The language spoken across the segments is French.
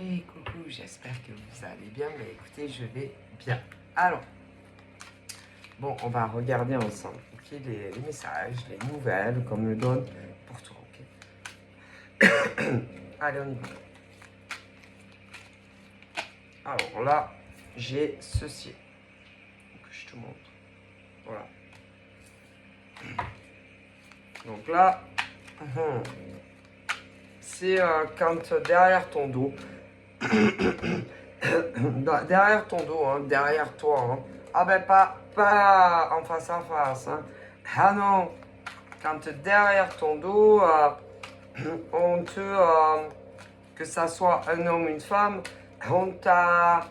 Et coucou, j'espère que vous allez bien. Mais écoutez, je vais bien. Alors, bon, on va regarder ensemble les messages, les nouvelles qu'on me donne pour toi. Allez, on y va. Alors là, j'ai ceci. Donc, je te montre. Voilà. Donc là, c'est quand derrière ton dos, derrière ton dos, hein, derrière toi, hein. Ah ben pas en face à face, hein. Ah non, quand derrière ton dos, on te, que ça soit un homme ou une femme, on t'a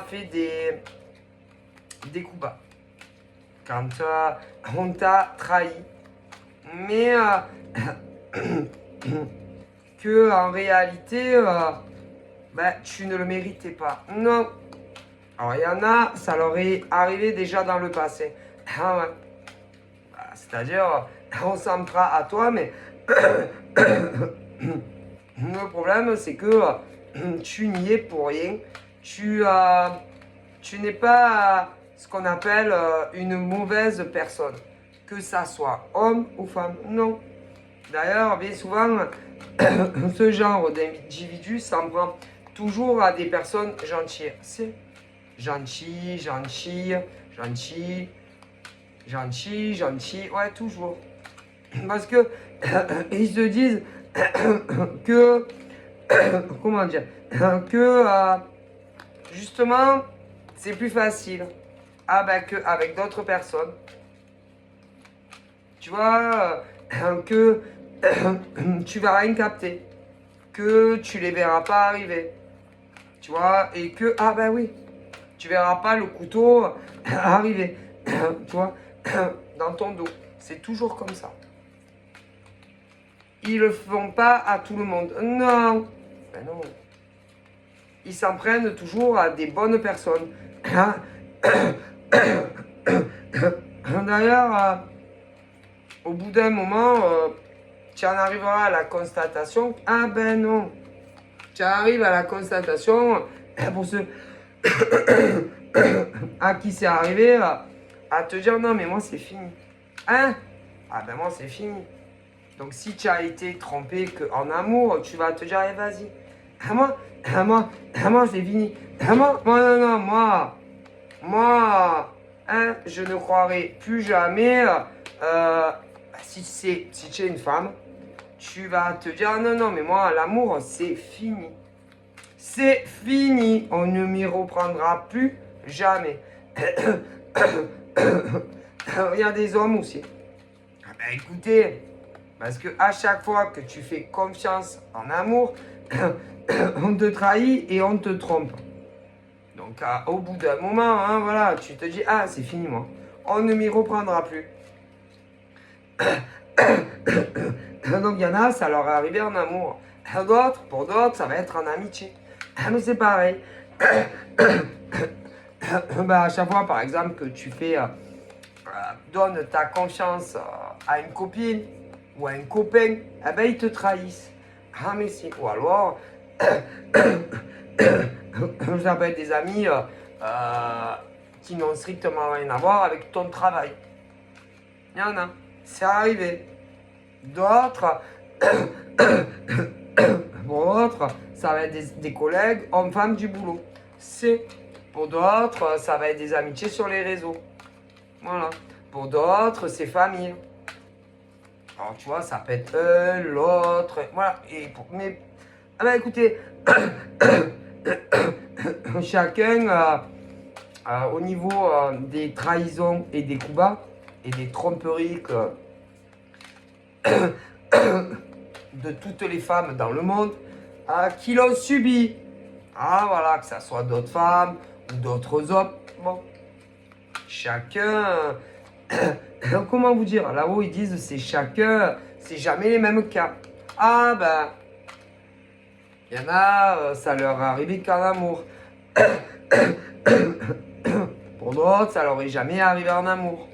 fait des coups bas. Quand on t'a trahi, mais que en réalité, tu ne le méritais pas. Non. Alors il y en a, ça leur est arrivé déjà dans le passé. Ah ouais. C'est-à-dire, on s'en prend à toi, mais le problème, c'est que tu n'y es pour rien. Tu n'es pas ce qu'on appelle une mauvaise personne. Que ça soit homme ou femme, non. D'ailleurs, bien souvent, ce genre d'individu s'en prend toujours à des personnes gentilles. C'est gentil, gentil, gentil, gentil, gentil, ouais, toujours. Parce que ils se disent que, comment dire, que justement, c'est plus facile qu'avec d'autres personnes. Tu vois, que tu vas rien capter, que tu les verras pas arriver. Tu vois, et que, oui, tu verras pas le couteau arriver, tu vois, dans ton dos. C'est toujours comme ça. Ils le font pas à tout le monde. Non, ben non. Ils s'en prennent toujours à des bonnes personnes. D'ailleurs, au bout d'un moment, tu en arriveras à la constatation. Ah ben non. Tu arrives à la constatation, pour ceux à qui c'est arrivé, à te dire non mais moi c'est fini. Hein? Ah ben moi c'est fini. Donc si tu as été trompé en amour, tu vas te dire allez vas-y. Moi c'est fini. Moi, non, moi, hein, je ne croirai plus jamais, si tu es une femme, tu vas te dire non, mais moi l'amour c'est fini. C'est fini, on ne m'y reprendra plus jamais. Il y a des hommes aussi. Écoutez, parce que à chaque fois que tu fais confiance en amour, on te trahit et on te trompe. Donc au bout d'un moment, hein, voilà, tu te dis c'est fini moi, on ne m'y reprendra plus. Donc il y en a, ça leur est arrivé en amour. Pour d'autres, ça va être en amitié. Mais c'est pareil. À chaque fois, par exemple, que tu fais, donne ta confiance à une copine ou à un copain, ils te trahissent. Mais si. Ou alors, ça peut être des amis qui n'ont strictement rien à voir avec ton travail. Il y en a. C'est arrivé. D'autres, pour d'autres, ça va être des collègues, hommes-femmes du boulot. Pour d'autres, ça va être des amitiés sur les réseaux. Voilà. Pour d'autres, c'est famille. Alors, tu vois, ça peut être un, l'autre. Voilà. Mais, écoutez, chacun, au niveau des trahisons et des coups bas et des tromperies de toutes les femmes dans le monde qui l'ont subi. Voilà, que ça soit d'autres femmes ou d'autres hommes. Bon, chacun, comment vous dire, là-haut ils disent c'est chacun, c'est jamais les mêmes cas. Il y en a, ça leur est arrivé qu'en amour. Pour d'autres, ça leur est jamais arrivé en amour.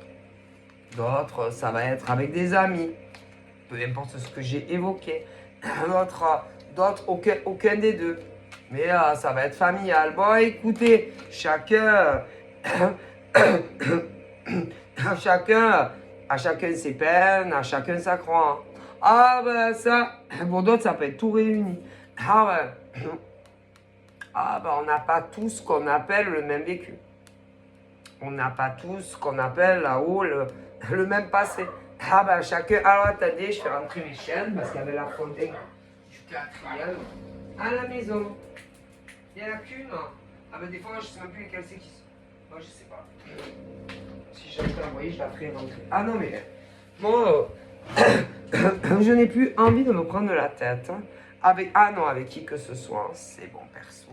D'autres, ça va être avec des amis. Peu importe ce que j'ai évoqué. d'autres, aucun des deux. Mais ça va être familial. Bon, écoutez, chacun, à chacun ses peines, à chacun sa croix. Ah ben ça, pour d'autres, ça peut être tout réuni. On n'a pas tous ce qu'on appelle le même vécu. On n'a pas tous ce qu'on appelle là-haut le même passé. Chacun. Alors attendez, je fais rentrer mes chiennes parce qu'il y avait la fontaine du quatrième à la maison. Il n'y en a qu'une. Des fois, je ne sais même plus lesquelles c'est qui sont. Moi, je sais pas. Si j'avais envoyé, je la ferais rentrer. Ah non, mais. Bon, je n'ai plus envie de me prendre la tête. Avec qui que ce soit. C'est bon, perso.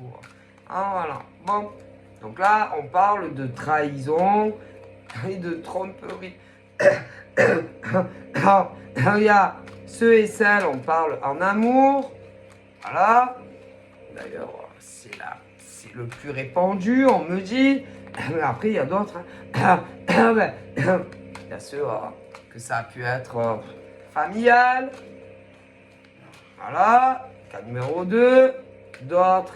Voilà. Bon. Donc là, on parle de trahison et de tromperie. Il y a ceux et celles, on parle en amour. Voilà. D'ailleurs, c'est le plus répandu, on me dit. Mais après, il y a d'autres. Il y a ceux que ça a pu être familial. Voilà. Cas numéro 2. D'autres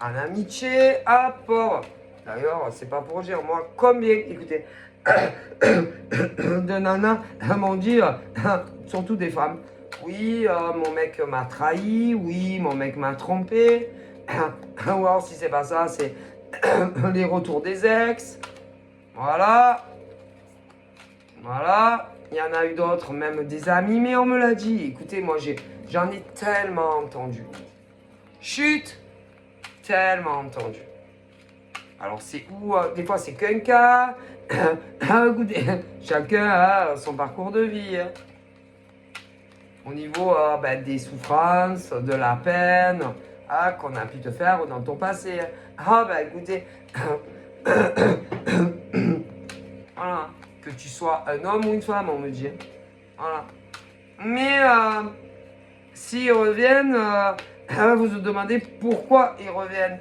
en amitié. Pauvre. D'ailleurs, c'est pas pour dire, moi, combien, écoutez, de nanas m'ont dit, surtout des femmes, oui, mon mec m'a trahi, oui, mon mec m'a trompé, ou alors si c'est pas ça, c'est les retours des ex, voilà, il y en a eu d'autres, même des amis, mais on me l'a dit, écoutez, moi j'en ai tellement entendu, chut, tellement entendu. Alors c'est où, des fois c'est qu'un cas, écoutez, chacun a son parcours de vie. Au niveau des souffrances, de la peine qu'on a pu te faire dans ton passé. Écoutez, voilà, que tu sois un homme ou une femme, on me dit. Voilà. Mais s'ils reviennent, vous vous demandez pourquoi ils reviennent.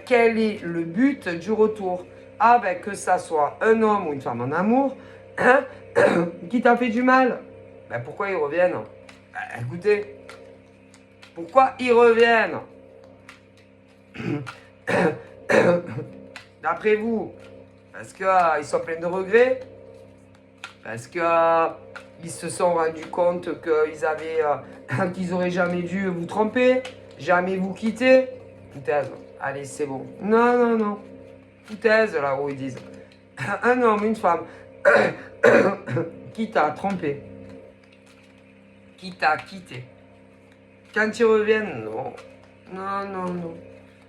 Quel est le but du retour? Que ça soit un homme ou une femme en amour, qui t'a fait du mal. Pourquoi ils reviennent? Écoutez, pourquoi ils reviennent? D'après vous, parce qu'ils sont pleins de regrets? Parce qu'ils se sont rendus compte qu'ils auraient jamais dû vous tromper, jamais vous quitter? Foutaise. Allez, c'est bon. Non. Foutaise, là où ils disent. Un homme, une femme, qui t'a trompé, qui t'a quitté. Quand ils reviennent, non.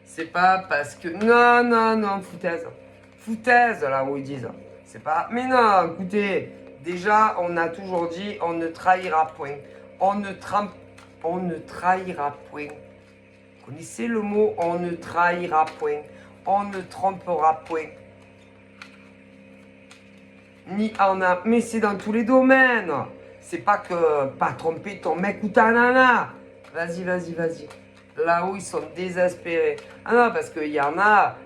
C'est pas parce que... Non, foutaise. Foutaise, là où ils disent. C'est pas... Mais non, écoutez, déjà, on a toujours dit, on ne trahira point. On ne trahira point. Vous connaissez le mot « on ne trahira point ». On ne trompera point. Mais c'est dans tous les domaines. C'est pas que pas tromper ton mec ou ta nana. Vas-y. Là où ils sont désespérés. Non, parce qu'il y en a,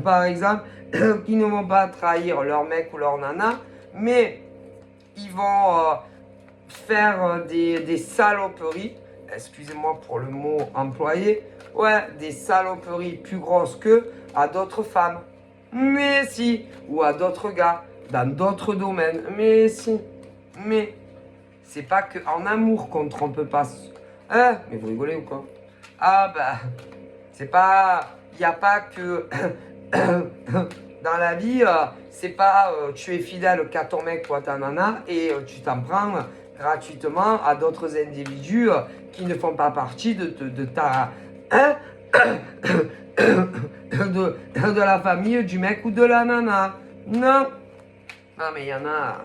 par exemple, qui ne vont pas trahir leur mec ou leur nana, mais ils vont faire des saloperies. Excusez-moi pour le mot employé. Ouais, des saloperies plus grosses que à d'autres femmes. Mais si. Ou à d'autres gars. Dans d'autres domaines. Mais si. Mais. C'est pas qu'en amour qu'on ne trompe pas. Mais vous rigolez ou quoi? C'est pas... Il n'y a pas que... dans la vie, c'est pas tu es fidèle qu'à ton mec ou à ta nana et tu t'en prends gratuitement à d'autres individus qui ne font pas partie de ta... de la famille du mec ou de la nana. Non. Non, mais il y en a...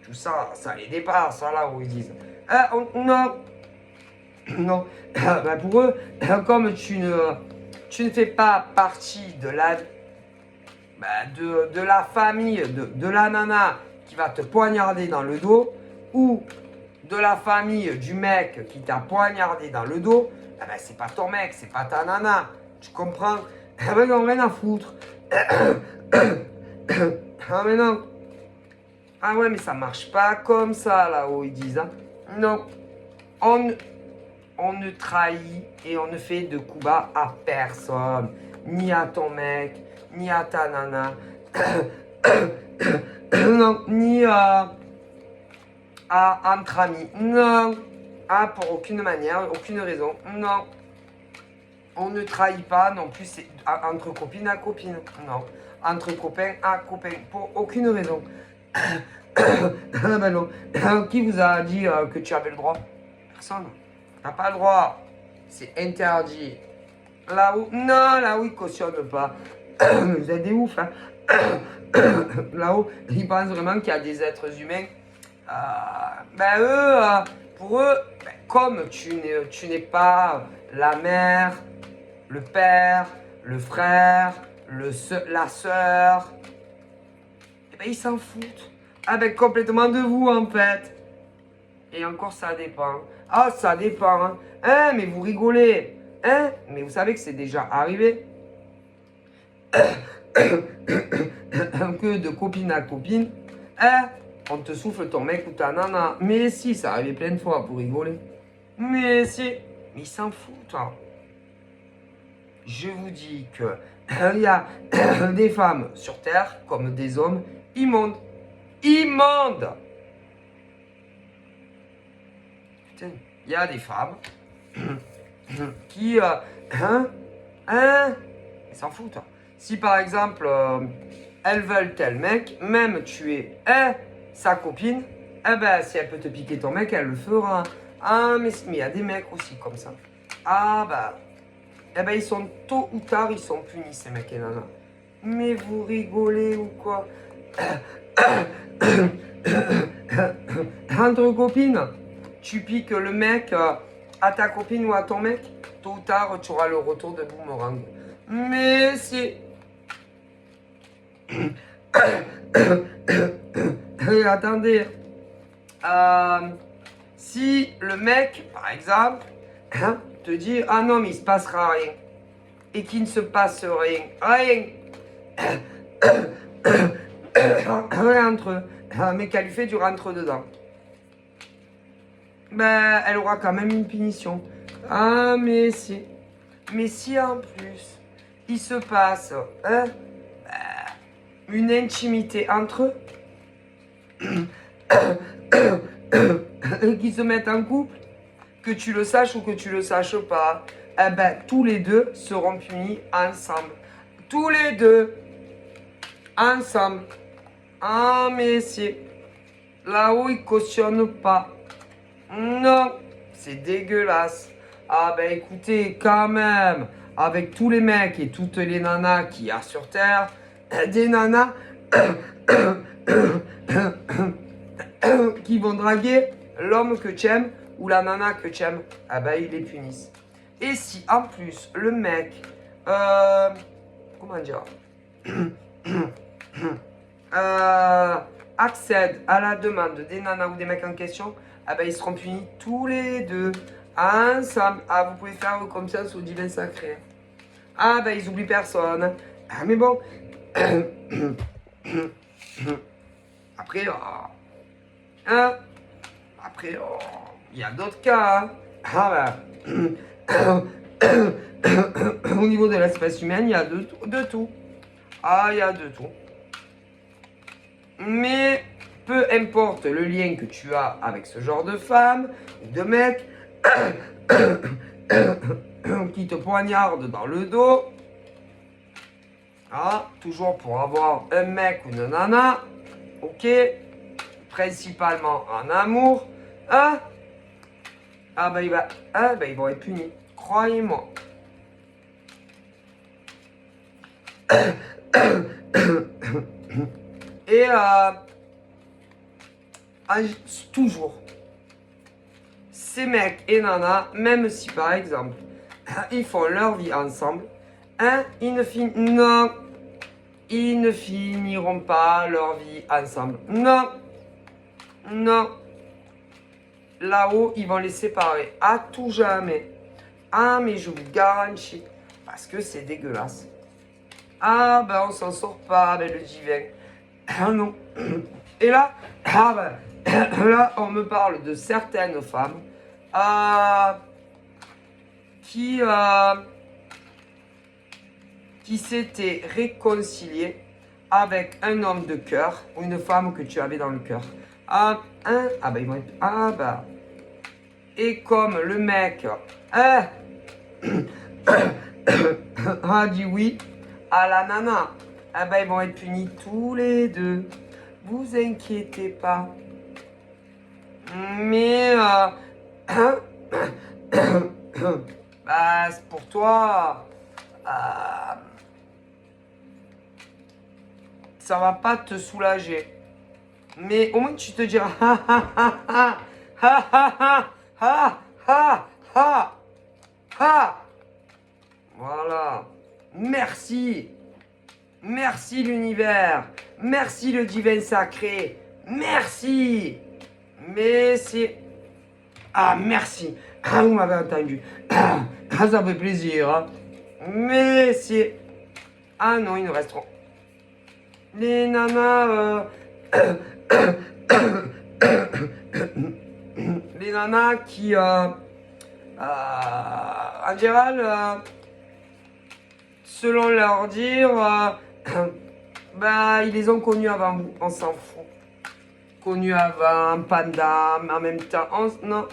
Tout ça, ça les dépasse, ça là où ils disent. Non. Pour eux, comme tu ne fais pas partie de la famille, de la nana qui va te poignarder dans le dos, ou de la famille du mec qui t'a poignardé dans le dos, c'est pas ton mec, c'est pas ta nana. Tu comprends? Ils n'ont rien à foutre. Mais non. Ah ouais, mais ça marche pas comme ça, là où ils disent. Hein. Non. On ne trahit et on ne fait de coups bas à personne. Ni à ton mec, ni à ta nana. Non, ni entre amis. Non. Pour aucune manière, aucune raison. Non. On ne trahit pas non plus entre copine à copine. Non. Entre copains à copains. Pour aucune raison. Ben non. Qui vous a dit que tu avais le droit? Personne. T'as pas le droit. C'est interdit. Là-haut, non, là-haut, ils cautionnent pas. Vous êtes des ouf, hein. Là-haut, ils pensent vraiment qu'il y a des êtres humains. Pour eux, comme tu n'es pas la mère, le père, le frère, la sœur, ils s'en foutent. Complètement de vous, en fait. Et encore, ça dépend. Ah, ça dépend. Hein, mais vous rigolez. Hein, mais vous savez que c'est déjà arrivé. Que de copine à copine. Hein, on te souffle ton mec ou ta nana. Mais si, ça arrive plein de fois pour rigoler. Mais si. Mais ils s'en foutent. Hein. Je vous dis que il y a des femmes sur Terre comme des hommes immondes. Immondes. Putain, il y a des femmes qui, ils s'en foutent. Si par exemple, elles veulent tel mec, même tuer sa copine, si elle peut te piquer ton mec, elle le fera. Mais il y a des mecs aussi comme ça. Ils sont tôt ou tard, ils sont punis, ces mecs et nanas. Mais vous rigolez ou quoi? Entre copines, tu piques le mec à ta copine ou à ton mec, tôt ou tard, tu auras le retour de boomerang. Mais si... Attendez. Si le mec, par exemple, te dit « Ah non, mais il ne se passera rien. » Et qu'il ne se passe rien. Rien entre eux. Mais qu'elle lui fait du rentre-dedans. Elle aura quand même une punition. Mais si. Mais si en plus, il se passe une intimité entre eux, et qu'ils se mettent en couple, que tu le saches ou que tu le saches pas, tous les deux seront punis ensemble. Tous les deux. Ensemble. Mais si. Là-haut, ils cautionnent pas. Non. C'est dégueulasse. Écoutez, quand même, avec tous les mecs et toutes les nanas qu'il y a sur Terre, des nanas qui vont draguer l'homme que tu aimes ou la nana que tu aimes, ils les punissent. Et si en plus le mec, comment dire, accède à la demande des nanas ou des mecs en question, ils seront punis tous les deux ensemble. Vous pouvez faire vos confiances au divin sacré. Ils oublient personne. Mais bon. Après, il y a d'autres cas. Au niveau de l'espèce humaine, il y a de tout. Il y a de tout. Mais peu importe le lien que tu as avec ce genre de femme ou de mec qui te poignarde dans le dos, toujours pour avoir un mec ou une nana, ok, principalement en amour, ils vont être punis, croyez-moi. Et toujours, ces mecs et nanas, même si par exemple, ils font leur vie ensemble, ils ne finiront pas leur vie ensemble. Non. Là-haut, ils vont les séparer à tout jamais. Mais je vous garantis, parce que c'est dégueulasse. On s'en sort pas avec le divin. Non. Et là, là, on me parle de certaines femmes qui s'était réconcilié avec un homme de cœur ou une femme que tu avais dans le cœur. Ils vont être, et comme le mec a dit oui à la nana, ils vont être punis tous les deux. Vous inquiétez pas. Mais pour toi, ça va pas te soulager. Mais au moins tu te diras Voilà. Merci. Merci l'univers. Merci le divin sacré. Merci. Mais c'est... merci. Vous m'avez entendu. Ça fait plaisir. Hein. Mais c'est... non, ils nous resteront. Les nanas... les nanas qui... en général... selon leur dire... ils les ont connus avant vous. On s'en fout. Connus avant, panda, mais en même temps... non.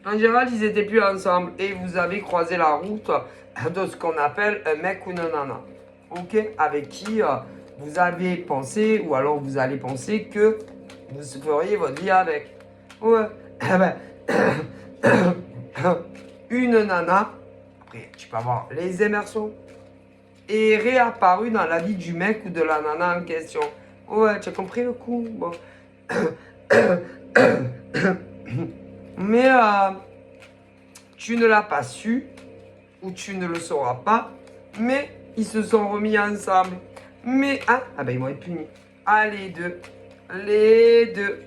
En général, ils n'étaient plus ensemble et vous avez croisé la route de ce qu'on appelle un mec ou une nana. Ok? Avec qui vous avez pensé ou alors vous allez penser que vous feriez votre vie avec. Ouais. Une nana, après tu peux avoir les immersions, est réapparue dans la vie du mec ou de la nana en question. Ouais, tu as compris le coup? Bon. Mais tu ne l'as pas su, ou tu ne le sauras pas, mais ils se sont remis ensemble. Mais, ils vont être punis. Les deux. Les deux.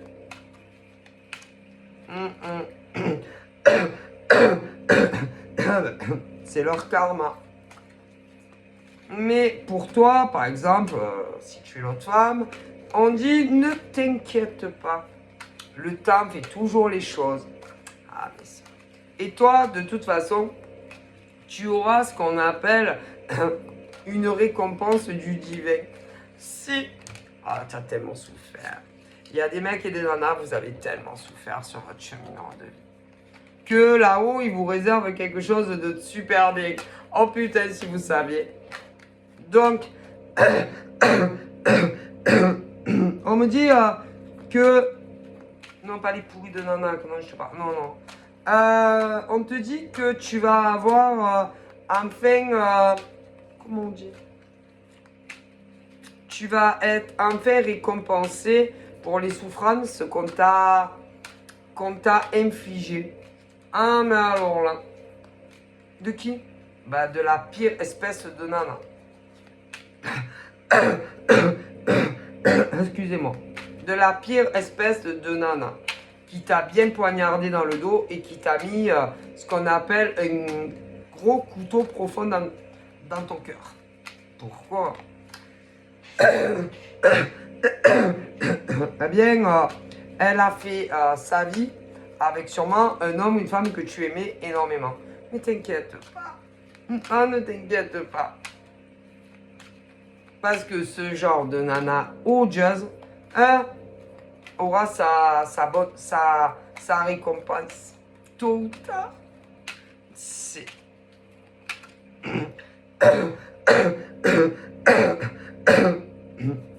C'est leur karma. Mais pour toi, par exemple, si tu es l'autre femme, on dit ne t'inquiète pas. Le temps fait toujours les choses. Et toi, de toute façon, tu auras ce qu'on appelle une récompense du divin. Si, tu as tellement souffert. Il y a des mecs et des nanas, vous avez tellement souffert sur votre cheminement de vie. Que là-haut, ils vous réservent quelque chose de super bien. Oh putain, si vous saviez. Donc, on me dit que... Non, pas les pourris de nana, comment je te parle. Non. On te dit que tu vas avoir enfin... comment on dit? Tu vas être enfin récompensé pour les souffrances qu'on t'a infligées. Mais alors là... De qui? De la pire espèce de nana. Excusez-moi. De la pire espèce de nana qui t'a bien poignardé dans le dos et qui t'a mis ce qu'on appelle un gros couteau profond dans ton cœur. Pourquoi? Eh bien, elle a fait sa vie avec sûrement un homme ou une femme que tu aimais énormément. Ne t'inquiète pas. Ne t'inquiète pas. Parce que ce genre de nana au jazz aura sa récompense tôt ou tard. C'est...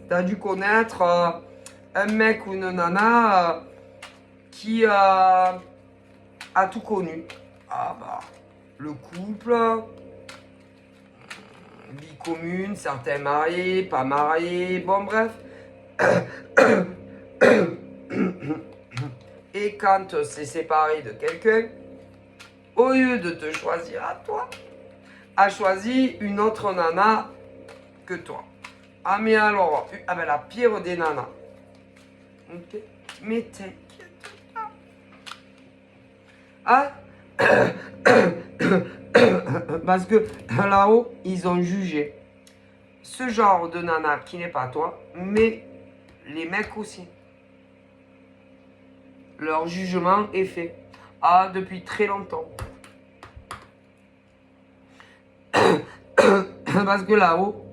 T'as dû connaître un mec ou une nana qui a tout connu. Le couple, vie commune, certains mariés, pas mariés, bon bref. Et quand c'est séparé de quelqu'un, au lieu de te choisir à toi, a choisi une autre nana que toi. Mais alors, la pire des nanas. Ok? Mais t'inquiète pas. Parce que là-haut, ils ont jugé ce genre de nana qui n'est pas toi, mais les mecs aussi. Leur jugement est fait. Ah, depuis très longtemps. Parce que là-haut,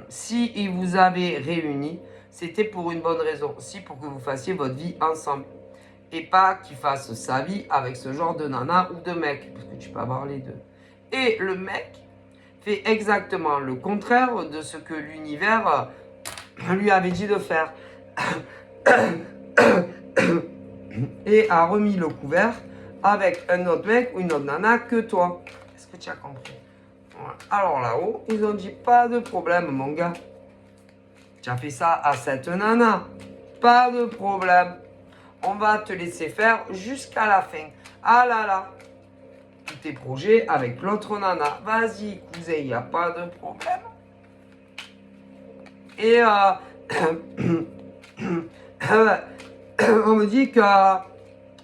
si ils vous avaient réunis, c'était pour une bonne raison. Si pour que vous fassiez votre vie ensemble. Et pas qu'il fasse sa vie avec ce genre de nana ou de mec. Parce que tu peux avoir les deux. Et le mec fait exactement le contraire de ce que l'univers lui avait dit de faire. Et a remis le couvert avec un autre mec ou une autre nana que toi. Est-ce que tu as compris? Voilà. Alors là-haut, ils ont dit pas de problème mon gars. Tu as fait ça à cette nana. Pas de problème. On va te laisser faire jusqu'à la fin. Ah là là. Tous tes projets avec l'autre nana. Vas-y cousin, il n'y a pas de problème. Et on me dit que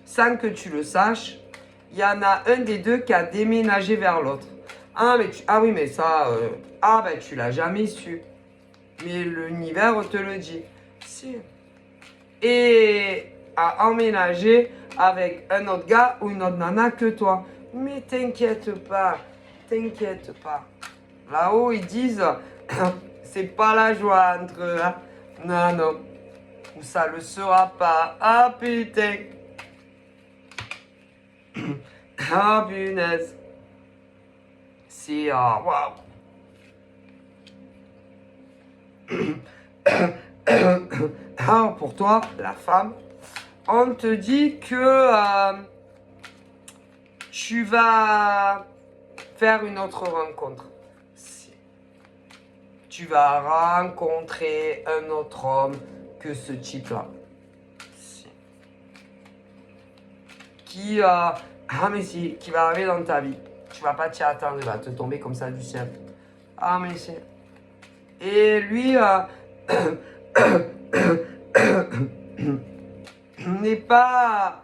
sans que tu le saches, il y en a un des deux qui a déménagé vers l'autre. Ah, oui, mais ça, ben tu l'as jamais su. Mais l'univers te le dit. Si. Et a emménagé avec un autre gars ou une autre nana que toi. Mais t'inquiète pas, t'inquiète pas. Là-haut, ils disent, c'est pas la joie entre eux. Hein. Non, non. Ou ça le sera pas. Ah putain. Ah punaise. C'est waouh. Alors pour toi, la femme, on te dit que tu vas faire une autre rencontre. Tu vas rencontrer un autre homme que ce type-là. Qui qui va arriver dans ta vie. Tu vas pas t'y attendre, il va te tomber comme ça du ciel. Ah mais si. Et lui n'est pas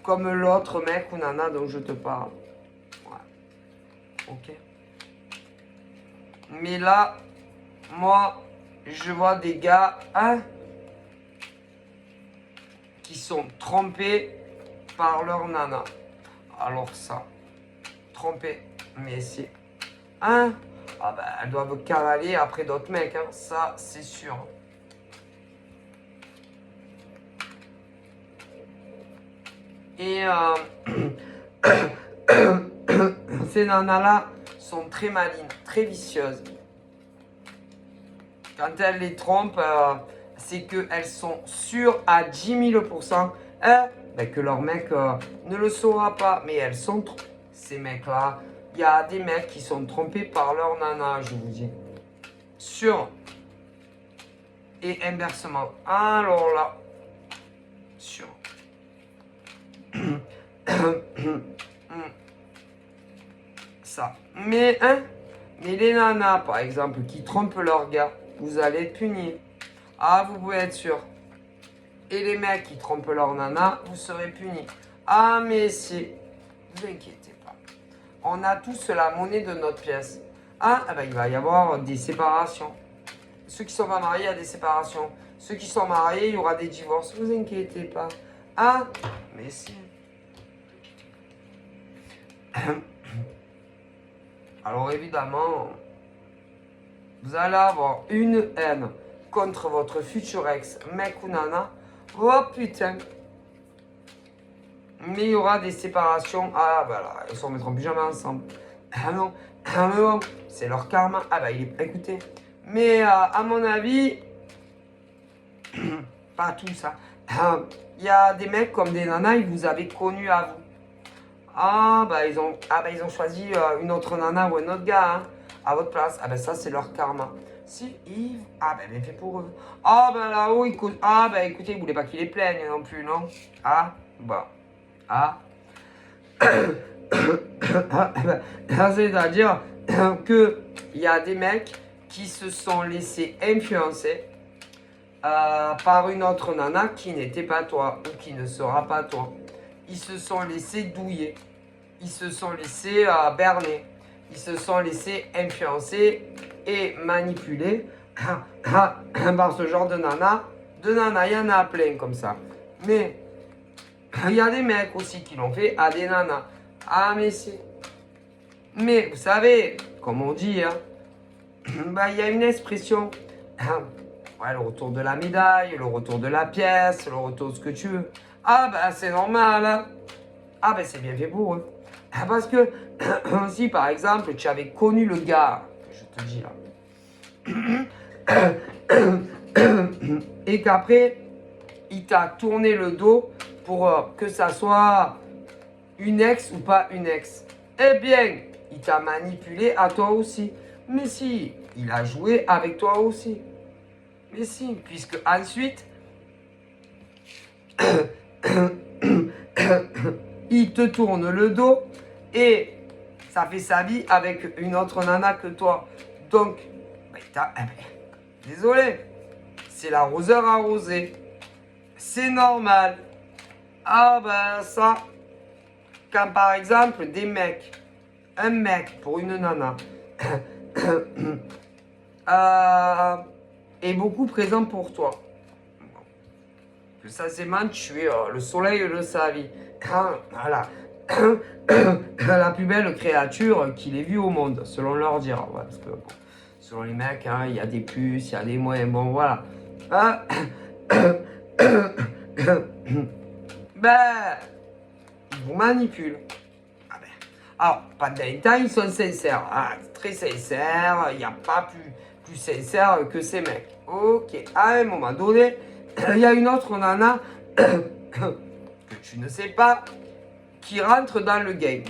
comme l'autre mec ou nana dont je te parle. Ouais. Ok. Mais là, moi, je vois des gars qui sont trompés par leur nana. Alors ça, trompés, mais c'est... Hein? Ah ben, elles doivent cavaler après d'autres mecs, hein. Ça, c'est sûr. Et ces nanas-là sont très malines, très vicieuses. Quand elles les trompent, c'est qu'elles sont sûres à 10 000 % ben que leur mec ne le saura pas. Mais elles sont ces mecs-là. Il y a des mecs qui sont trompés par leur nana, je vous dis. Sûr. Et inversement. Alors là. Sûr. Ça. Mais les nanas, par exemple, qui trompent leur gars, vous allez être punis. Ah, vous pouvez être sûr. Et les mecs qui trompent leur nana, vous serez punis. Ah, mais si. Vous inquiétez pas. On a tous la monnaie de notre pièce. Ah, ben, il va y avoir des séparations. Ceux qui sont pas mariés, il y a des séparations. Ceux qui sont mariés, il y aura des divorces. Vous inquiétez pas. Ah, mais si. Alors évidemment, vous allez avoir une haine contre votre futur ex, mec ou nana. Oh putain. Mais il y aura des séparations. Ah bah là, ils ne se remettront plus jamais ensemble. Ah non, ah mais bon, c'est leur karma. Ah bah écoutez. Mais à mon avis, pas tout ça. Il y a des mecs comme des nanas, ils vous avaient connu à vous. Ah bah ils ont choisi une autre nana ou un autre gars hein, à votre place. Ah bah ça c'est leur karma. Si Yves, ah bah bien fait pour eux. Ah bah là-haut, ah bah écoutez, vous voulez pas qu'ils les plaignent non plus, non? Ah bah. Ah. C'est-à-dire qu'il y a des mecs qui se sont laissés influencer par une autre nana qui n'était pas toi ou qui ne sera pas toi. Ils se sont laissés douiller. Ils se sont laissés berner. Ils se sont laissés influencer et manipuler par ce genre de nana de nanas, il y en a plein comme ça. Mais il y a des mecs aussi qui l'ont fait à des nanas. Ah, mais c'est... Mais vous savez, comme on dit, hein, bah, il y a une expression. Ouais, le retour de la médaille, le retour de la pièce, le retour de ce que tu veux. Ah, bah, c'est normal. Hein. Ah, ben, c'est bien fait pour eux. Parce que si, par exemple, tu avais connu le gars, je te dis là, et qu'après, il t'a tourné le dos pour que ça soit une ex ou pas une ex. Eh bien, il t'a manipulé à toi aussi. Mais si, il a joué avec toi aussi. Mais si, puisque ensuite, il te tourne le dos et ça fait sa vie avec une autre nana que toi. Donc, désolé, c'est l'arroseur arrosé. C'est normal. Ah ben ça, quand par exemple des mecs, un mec pour une nana, est beaucoup présent pour toi. Que ça c'est tu es le soleil de sa vie. Voilà. La plus belle créature qu'il ait vue au monde, selon leur dire. Ouais, parce que, bon, selon les mecs, il y a des plus, il y a des moins. Bon, voilà. Ben, ils vous manipulent. Alors, pendant un temps, ils sont sincères. Très sincères. Il n'y a pas plus sincère que ces mecs. Ok. À un moment donné, il y a une autre nana que tu ne sais pas qui rentre dans le game.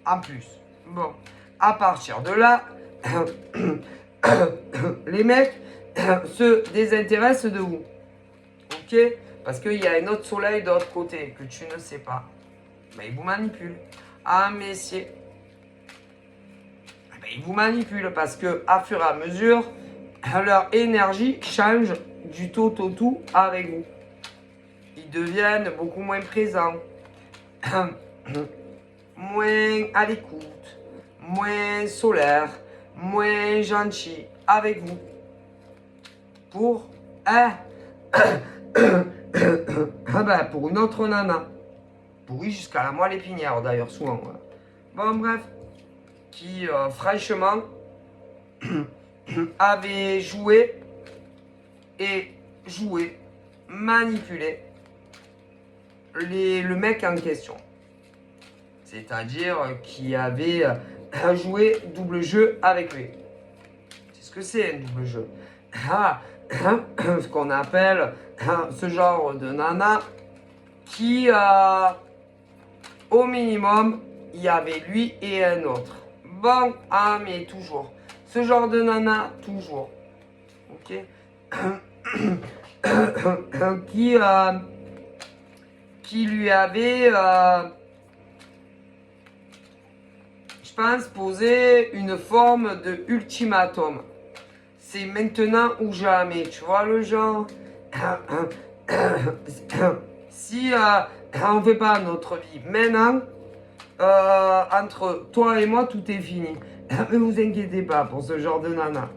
En plus. Bon. À partir de là, les mecs se désintéressent de vous. Ok? Parce qu'il y a un autre soleil de l'autre côté que tu ne sais pas. Mais ils vous manipulent. Ah, messieurs. Ben, ils vous manipulent parce que, à fur et à mesure, leur énergie change du tout avec vous. Ils deviennent beaucoup moins présents, moins à l'écoute, moins solaires, moins gentils avec vous. Pour pour une autre nana. Pourri jusqu'à la moelle épinière d'ailleurs, souvent. Ouais. Bon, bref. Qui, franchement, avait joué, manipulé le mec en question. C'est-à-dire qui avait joué double jeu avec lui. C'est ce que c'est un double jeu. Ce qu'on appelle ce genre de nana qui, au minimum, il y avait lui et un autre. Bon, mais toujours. Ce genre de nana, toujours. Ok. Qui lui avait, je pense, posé une forme de ultimatum. C'est maintenant ou jamais, tu vois le genre. Si on ne fait pas notre vie maintenant, entre toi et moi, tout est fini. Ne vous inquiétez pas pour ce genre de nana.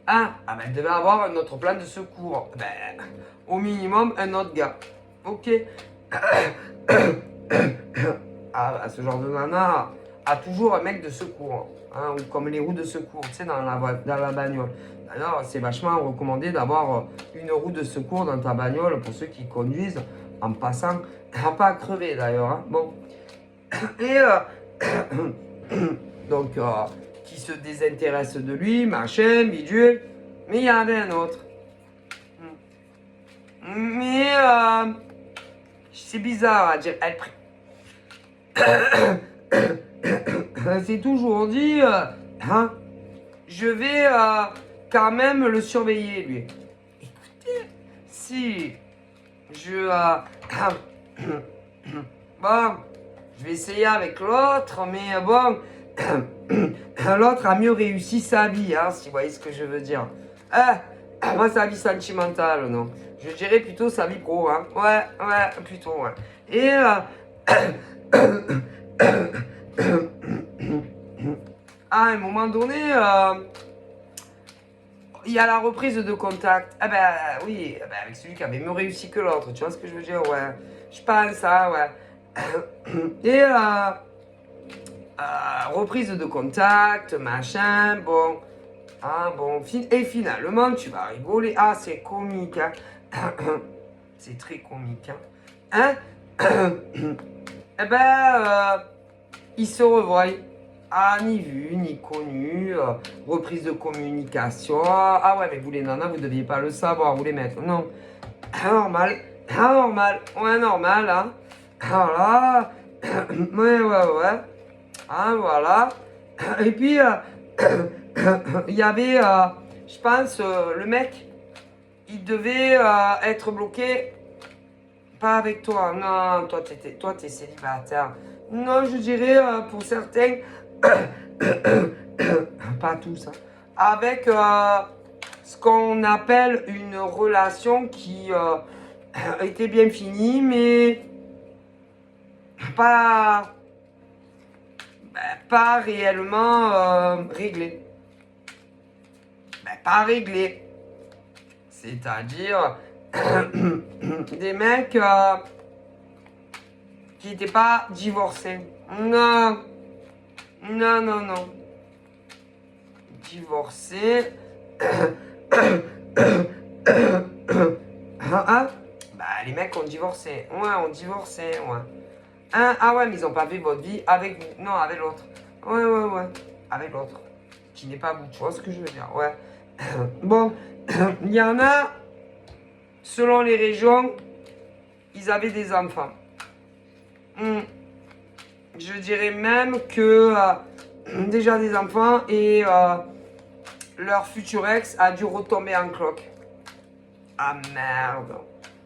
Elle devait avoir un autre plan de secours. Au minimum, un autre gars. Ok. Ce genre de nana a toujours un mec de secours. Ou comme les roues de secours, tu sais, dans la bagnole. D'ailleurs, c'est vachement recommandé d'avoir une roue de secours dans ta bagnole pour ceux qui conduisent en passant. Pas à crever d'ailleurs. Bon. Et donc, qui se désintéresse de lui, machin, bidule. Mais il y en avait un autre. Mais c'est bizarre à dire. Elle s'est toujours dit, je vais quand même le surveiller, lui. Écoutez, si je... bon, je vais essayer avec l'autre, mais bon, l'autre a mieux réussi sa vie, si vous voyez ce que je veux dire. Moi, sa vie sentimentale, non. Je dirais plutôt sa vie pro, Ouais, plutôt, ouais. Et... à un moment donné, il y a la reprise de contact. Ah ben oui, ah ben, avec celui qui avait mieux réussi que l'autre. Tu vois ce que je veux dire? Ouais. Je pense ça, ouais. Et reprise de contact, machin, bon. Ah bon, et finalement, tu vas rigoler. Ah, c'est comique, hein. C'est très comique, hein. Eh ben, ils se revoient. Ah, ni vu, ni connu. Reprise de communication. Ah ouais, mais vous les nanas, vous ne deviez pas le savoir, vous les mecs. Non. Normal. Normal. Ouais, normal, hein. Voilà. Ouais, ouais. Ah, voilà. Et puis, il y avait, je pense, le mec, il devait être bloqué. Pas avec toi. Non, toi, t'es célibataire. Non, je dirais pour certains, pas tous, hein, avec ce qu'on appelle une relation qui était bien finie, mais pas, pas réellement réglée. Ben, pas réglée. C'est-à-dire des mecs qui n'étaient pas divorcés. Non. Non, non, non. Divorcés. Hein? Bah, les mecs ont divorcé. Ouais, ont divorcé, ouais. Hein? Ah ouais, mais ils n'ont pas fait votre vie avec vous. Non, avec l'autre. Ouais. Avec l'autre. Qui n'est pas vous. Tu vois ce que je veux dire? Ouais. Bon, il y en a, selon les régions, ils avaient des enfants. Je dirais même que déjà des enfants et leur futur ex a dû retomber en cloque. Ah merde,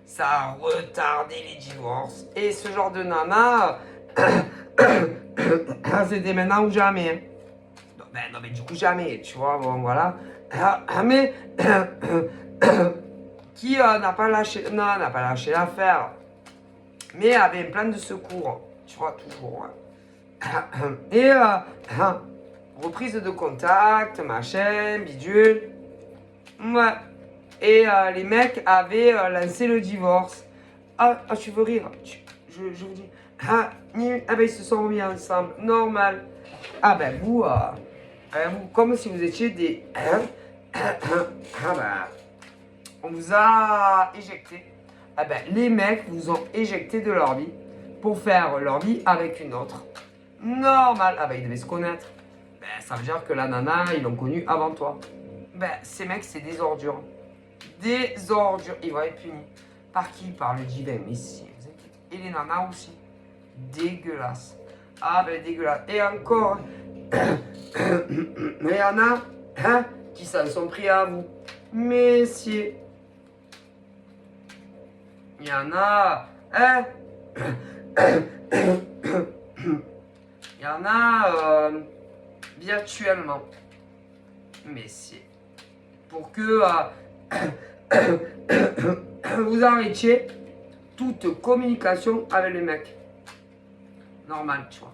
ça a retardé les divorces. Et ce genre de nana, c'était maintenant ou jamais. Hein. Non, mais du coup jamais, tu vois, bon voilà. Mais qui n'a pas lâché, non, n'a pas lâché l'affaire, mais avait un plan de secours, tu vois, toujours. Et reprise de contact, machin, bidule. Ouais. Et les mecs avaient lancé le divorce. Ah, tu veux rire? Je vous dis. Ah ben ils se sont remis ensemble. Normal. Ah ben vous, comme si vous étiez des... ah ben, on vous a éjecté. Ah ben, les mecs vous ont éjecté de leur vie pour faire leur vie avec une autre. Normal. Ah ben, ils devaient se connaître. Ben, ça veut dire que la nana, ils l'ont connue avant toi. Ben, ces mecs, c'est des ordures. Des ordures. Ils vont être punis. Par qui? Par le divin. Mais si, vous inquiétez. Et les nanas aussi. Dégueulasse. Ah ben, dégueulasse. Et encore, mais il y en a hein, qui s'en sont pris à vous. Messieurs. Il y en a, hein. Il y en a virtuellement. Messieurs. Pour que vous arrêtiez toute communication avec les mecs. Normal, tu vois.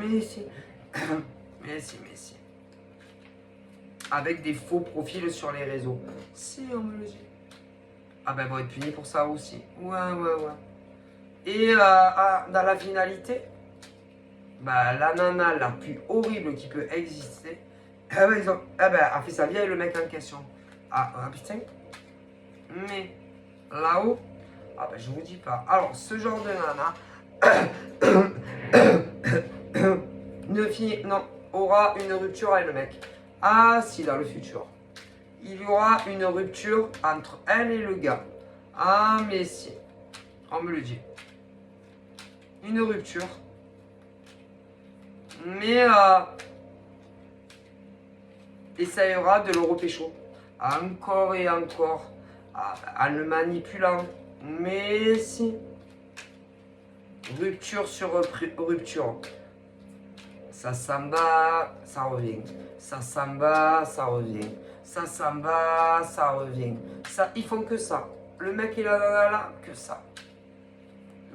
Mais si. Avec des faux profils sur les réseaux. Si, on me le dit. Ah ben, vont être punis pour ça aussi. Ouais. Et dans la finalité, bah, la nana la plus horrible qui peut exister, a fait sa vie avec le mec en question. Ah putain. Mais là-haut, ah ben, je vous dis pas. Alors, ce genre de nana aura une rupture avec le mec. Ah si, dans le futur. Il y aura une rupture entre elle et le gars. Ah mais si. On me le dit. Une rupture. Mais essayera de le repécho. Encore et encore. En le manipulant. Mais si. Rupture sur rupture. Ça s'en va, ça revient. Ça s'en va, ça revient. Ça s'en va, ça revient. Ça, ils font que ça. Le mec, il a là, que ça.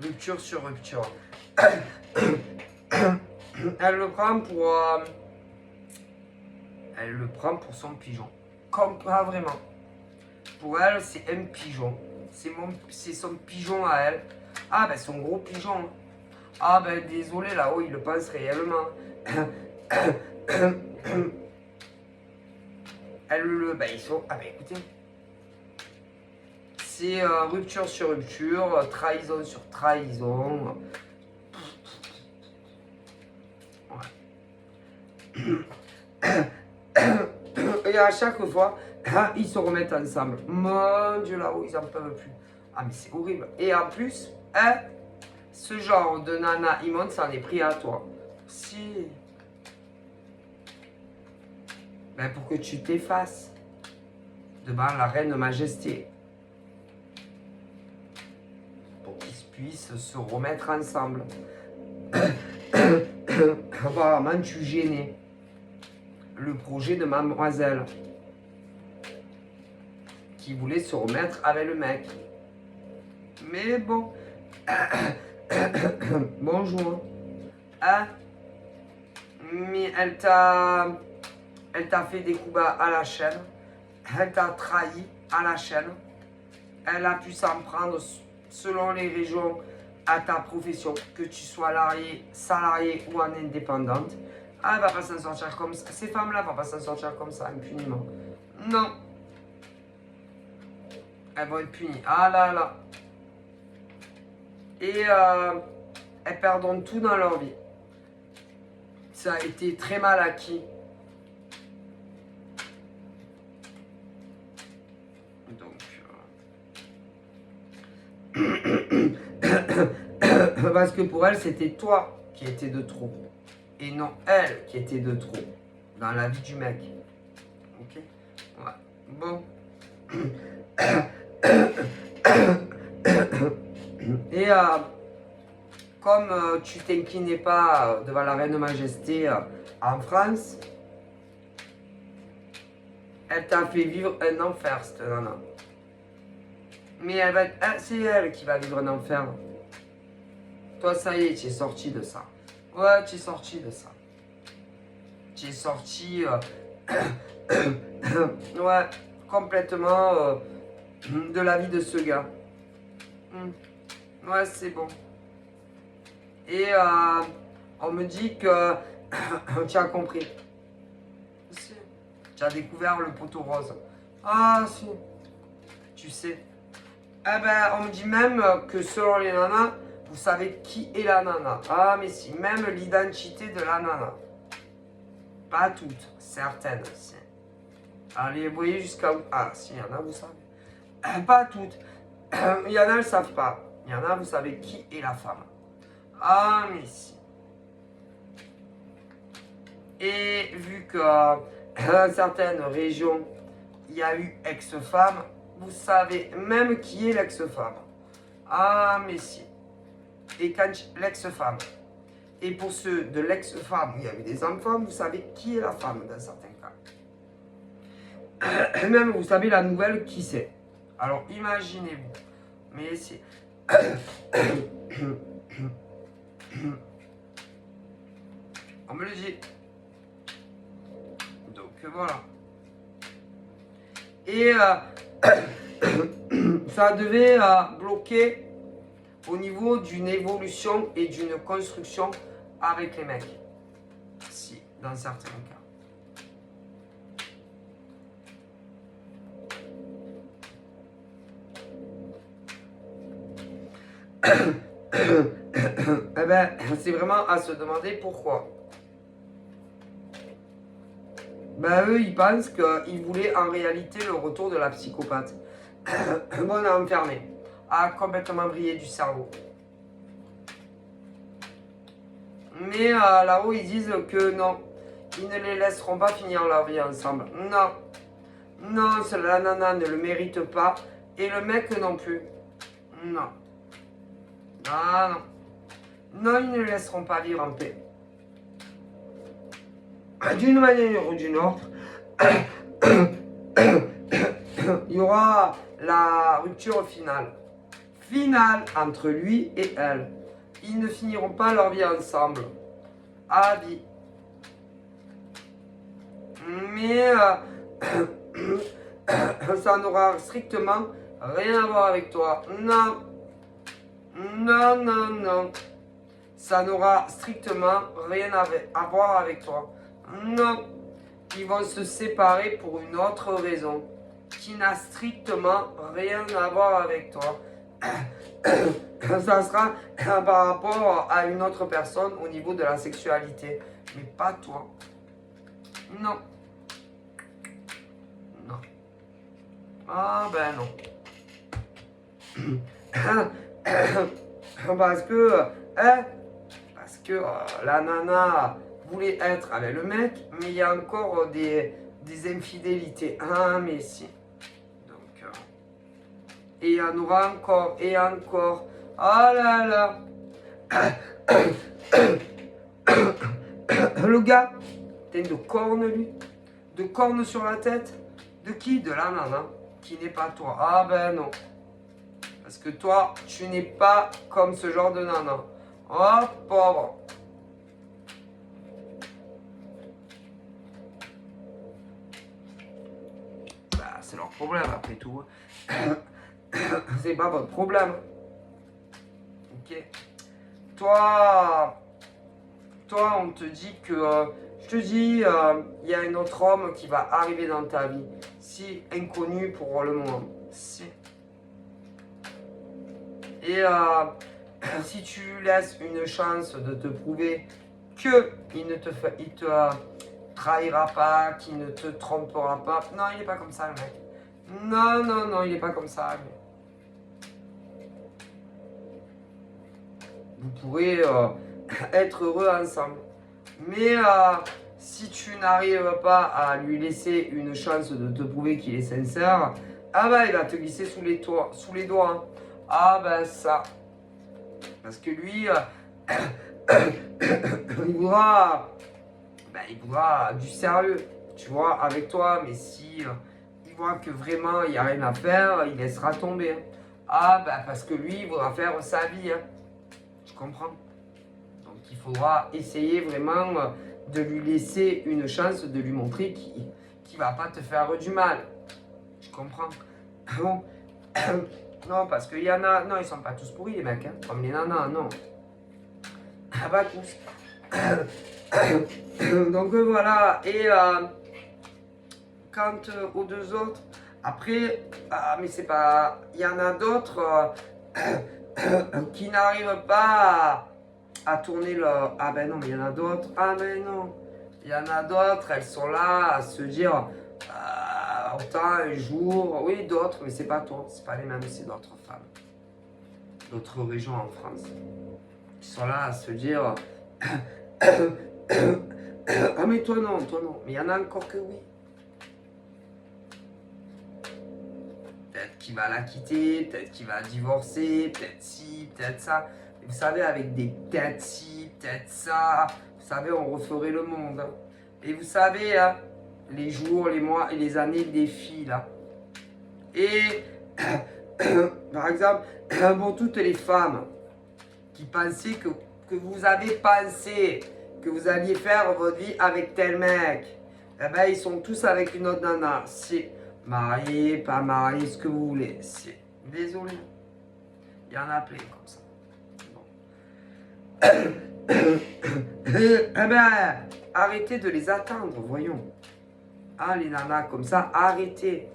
Rupture sur rupture. Elle le prend pour son pigeon. Pas vraiment. Pour elle, c'est un pigeon. C'est son pigeon à elle. Ah, ben son gros pigeon. Ah, ben désolé, là-haut, il le pense réellement. Elle le. Ben, ils sont. Ah, ben écoutez. C'est rupture sur rupture, trahison sur trahison. Ouais. Et à chaque fois, ils se remettent ensemble. Mon Dieu, là-haut, ils en peuvent plus. Ah, mais c'est horrible. Et en plus, ce genre de nana immonde, ça en est pris à toi. Si. Ben, pour que tu t'effaces devant la reine majesté. Pour qu'ils puissent se remettre ensemble. Apparemment, tu gênais le projet de mademoiselle qui voulait se remettre avec le mec. Mais bon. Bonjour. Hein? Mais elle t'a fait des coups bas à la chaîne. Elle t'a trahi à la chaîne. Elle a pu s'en prendre selon les régions à ta profession, que tu sois salarié ou en indépendante. Elle va pas s'en sortir comme ça. Ces femmes-là ne vont pas s'en sortir comme ça, impunément. Non. Elles vont être punies. Ah là là. Et elles perdront tout dans leur vie. Ça a été très mal acquis. Parce que pour elle, c'était toi qui étais de trop. Et non elle qui était de trop. Dans la vie du mec. Ok? Ouais. Bon. Et comme tu t'inclinais pas devant la reine majesté en France, elle t'a fait vivre un enfer, cette nana. Mais c'est elle qui va vivre un enfer. Toi, ça y est, tu es sorti de ça. Ouais, tu es sorti de ça. Tu es sorti... ouais, complètement de la vie de ce gars. Ouais, c'est bon. Et on me dit que tu as compris. Si. Tu as découvert le poteau rose. Ah, si. Tu sais. Eh ben, on me dit même que selon les nanas, vous savez qui est la nana. Ah, mais si, même l'identité de la nana. Pas toutes, certaines. Si. Allez, vous voyez jusqu'à où? Ah, si, il y en a, vous savez. Pas toutes. Il y en a, elles ne savent pas. Il y en a, vous savez qui est la femme. Ah, mais si. Et vu que dans certaines régions, il y a eu ex-femme, vous savez même qui est l'ex-femme. Ah, mais si. Et quand l'ex-femme. Et pour ceux de l'ex-femme où il y a eu des enfants, vous savez qui est la femme dans certains cas. Même vous savez la nouvelle qui c'est. Alors imaginez-vous. Mais c'est... On me le dit. Donc voilà. Et ça devait bloquer au niveau d'une évolution et d'une construction avec les mecs. Si, dans certains cas. Eh ben, c'est vraiment à se demander pourquoi. Ben eux, ils pensent qu'ils voulaient en réalité le retour de la psychopathe. Bon, enfermé. A complètement brillé du cerveau. Mais là-haut, ils disent que non. Ils ne les laisseront pas finir leur vie ensemble. Non. Non, la nana ne le mérite pas. Et le mec non plus. Non. Ah non. Non, ils ne les laisseront pas vivre en paix. D'une manière ou d'une autre, il y aura la rupture finale. Finale entre lui et elle. Ils ne finiront pas leur vie ensemble. À vie. Mais Ça n'aura strictement rien à voir avec toi. Non. Non, non, non. Ça n'aura strictement rien à voir avec toi. Non. Ils vont se séparer pour une autre raison qui n'a strictement rien à voir avec toi. Ça sera par rapport à une autre personne au niveau de la sexualité, mais pas toi. Non. Non. Ah ben non. Parce que, hein, la nana voulait être avec le mec, mais il y a encore des infidélités. Ah mais si. Donc, et il y en aura encore, et encore. Oh là là. Le gars, t'as de cornes lui. De cornes sur la tête. De qui? De la nana. Qui n'est pas toi. Ah ben non. Parce que toi, tu n'es pas comme ce genre de nana. Oh pauvre. Bah, c'est leur problème après tout. C'est pas votre problème. Ok. Toi, on te dit que, je te dis, il y a un autre homme qui va arriver dans ta vie. Si inconnu pour le moment. Si. Et si tu laisses une chance de te prouver qu'il ne te trahira pas, qu'il ne te trompera pas. Non, il n'est pas comme ça le mec. Non, non, non, il n'est pas comme ça. Vous pourrez être heureux ensemble. Mais si tu n'arrives pas à lui laisser une chance de te prouver qu'il est sincère, ah bah il va te glisser sous les doigts. Hein. Ah ben ça. Parce que lui, il voudra du sérieux, tu vois, avec toi. Mais si il voit que vraiment il n'y a rien à faire, il laissera tomber. Hein. Ah ben parce que lui, il voudra faire sa vie. Hein. Tu comprends? Donc il faudra essayer vraiment de lui laisser une chance, de lui montrer qu'il ne va pas te faire du mal. Tu comprends? Bon. Non, parce qu'il y en a... Non, ils sont pas tous pourris, les mecs. Hein, comme les nanas, non. Ah bah, tous. Donc, voilà. Et quant aux deux autres, après... mais c'est pas... Il y en a d'autres qui n'arrivent pas à tourner leur... Ah ben non, mais il y en a d'autres. Ah ben non. Il y en a d'autres, elles sont là à se dire... autant un jour, oui d'autres, mais c'est pas toi, c'est pas les mêmes, c'est d'autres femmes, d'autres régions en France, qui sont là à se dire ah mais toi non, mais il y en a encore que oui. Peut-être qu'il va la quitter, peut-être qu'il va divorcer, peut-être ci, peut-être ça. Et vous savez, avec des peut-être ci, peut-être ça, vous savez, on referait le monde. Hein. Et vous savez, hein, les jours, les mois et les années défilent là. Et par exemple, pour toutes les femmes qui pensaient que vous avez pensé que vous alliez faire votre vie avec tel mec, eh ben ils sont tous avec une autre nana. C'est marié, pas marié, ce que vous voulez. C'est désolé. Il y en a plein comme ça. Bon. Eh ben, arrêtez de les attendre, voyons. Ah, les nanas comme ça, arrêtez.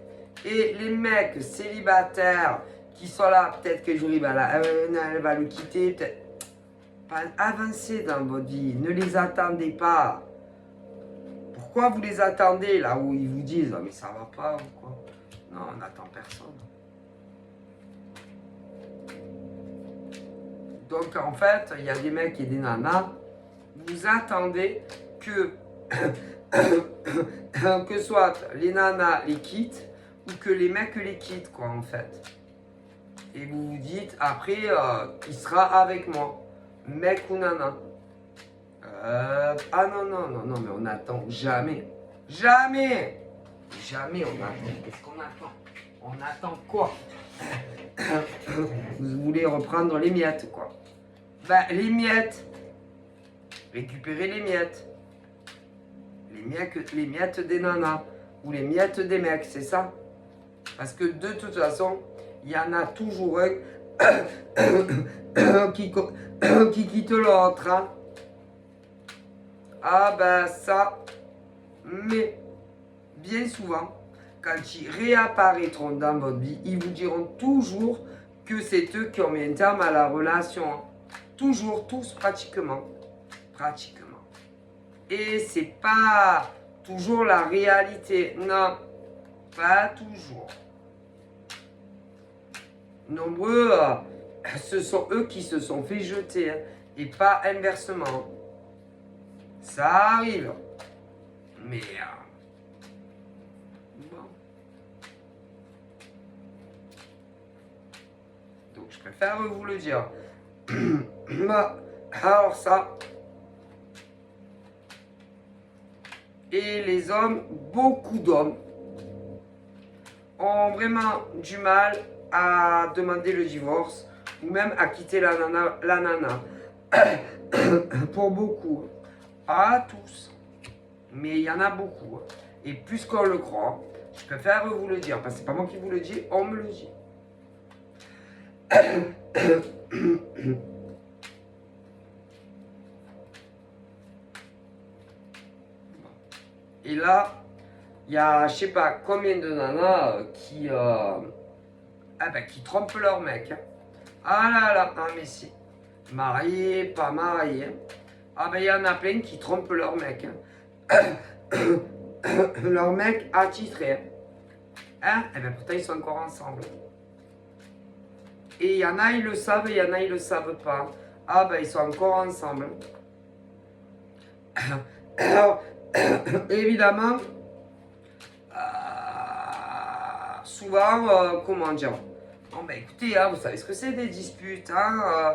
Et les mecs célibataires qui sont là, peut-être que Julie elle va le quitter, peut-être. Avancez dans votre vie, ne les attendez pas. Pourquoi vous les attendez là où ils vous disent oh, mais ça va pas ou quoi? Non, on n'attend personne. Donc en fait, il y a des mecs et des nanas, vous attendez que que soit les nanas les quittent ou que les mecs les quittent, quoi, en fait. Et vous vous dites, après, il sera avec moi, mec ou nana. Ah non, mais on n'attend jamais. Jamais on attend. Qu'est-ce qu'on attend? On attend quoi? Vous voulez reprendre les miettes, quoi. Ben, les miettes. Récupérer les miettes. Les miettes des nanas. ou les miettes des mecs, c'est ça? Parce que de toute façon, il y en a toujours un qui quitte l'autre. Hein. Ah ben ça, mais bien souvent, quand ils réapparaîtront dans votre vie, ils vous diront toujours que c'est eux qui ont mis un terme à la relation. Hein. Toujours, tous, pratiquement. Pratiquement. Et c'est pas toujours la réalité. Non, pas toujours. Nombreux, ce sont eux qui se sont fait jeter, hein, et pas inversement. Ça arrive. Mais bon. Donc je préfère vous le dire. Alors ça. Et les hommes, beaucoup d'hommes, ont vraiment du mal à demander le divorce ou même à quitter la nana. Pour beaucoup. Pas tous. Mais il y en a beaucoup. Et plus qu'on le croit, je préfère vous le dire. Parce que c'est pas moi qui vous le dis, on me le dit. Et là, il y a je sais pas combien de nanas qui trompent leur mec. Hein. Ah là là, ah mais si. Marié, pas marié. Ah ben il y en a plein qui trompent leur mec. Hein. Leur mec attitré. Hein? Et bien pourtant ils sont encore ensemble. Et il y en a ils le savent, et il y en a ils le savent pas. Ah ben ils sont encore ensemble. Alors, évidemment, souvent, comment dire, bon ben écoutez, hein, vous savez ce que c'est des disputes, hein,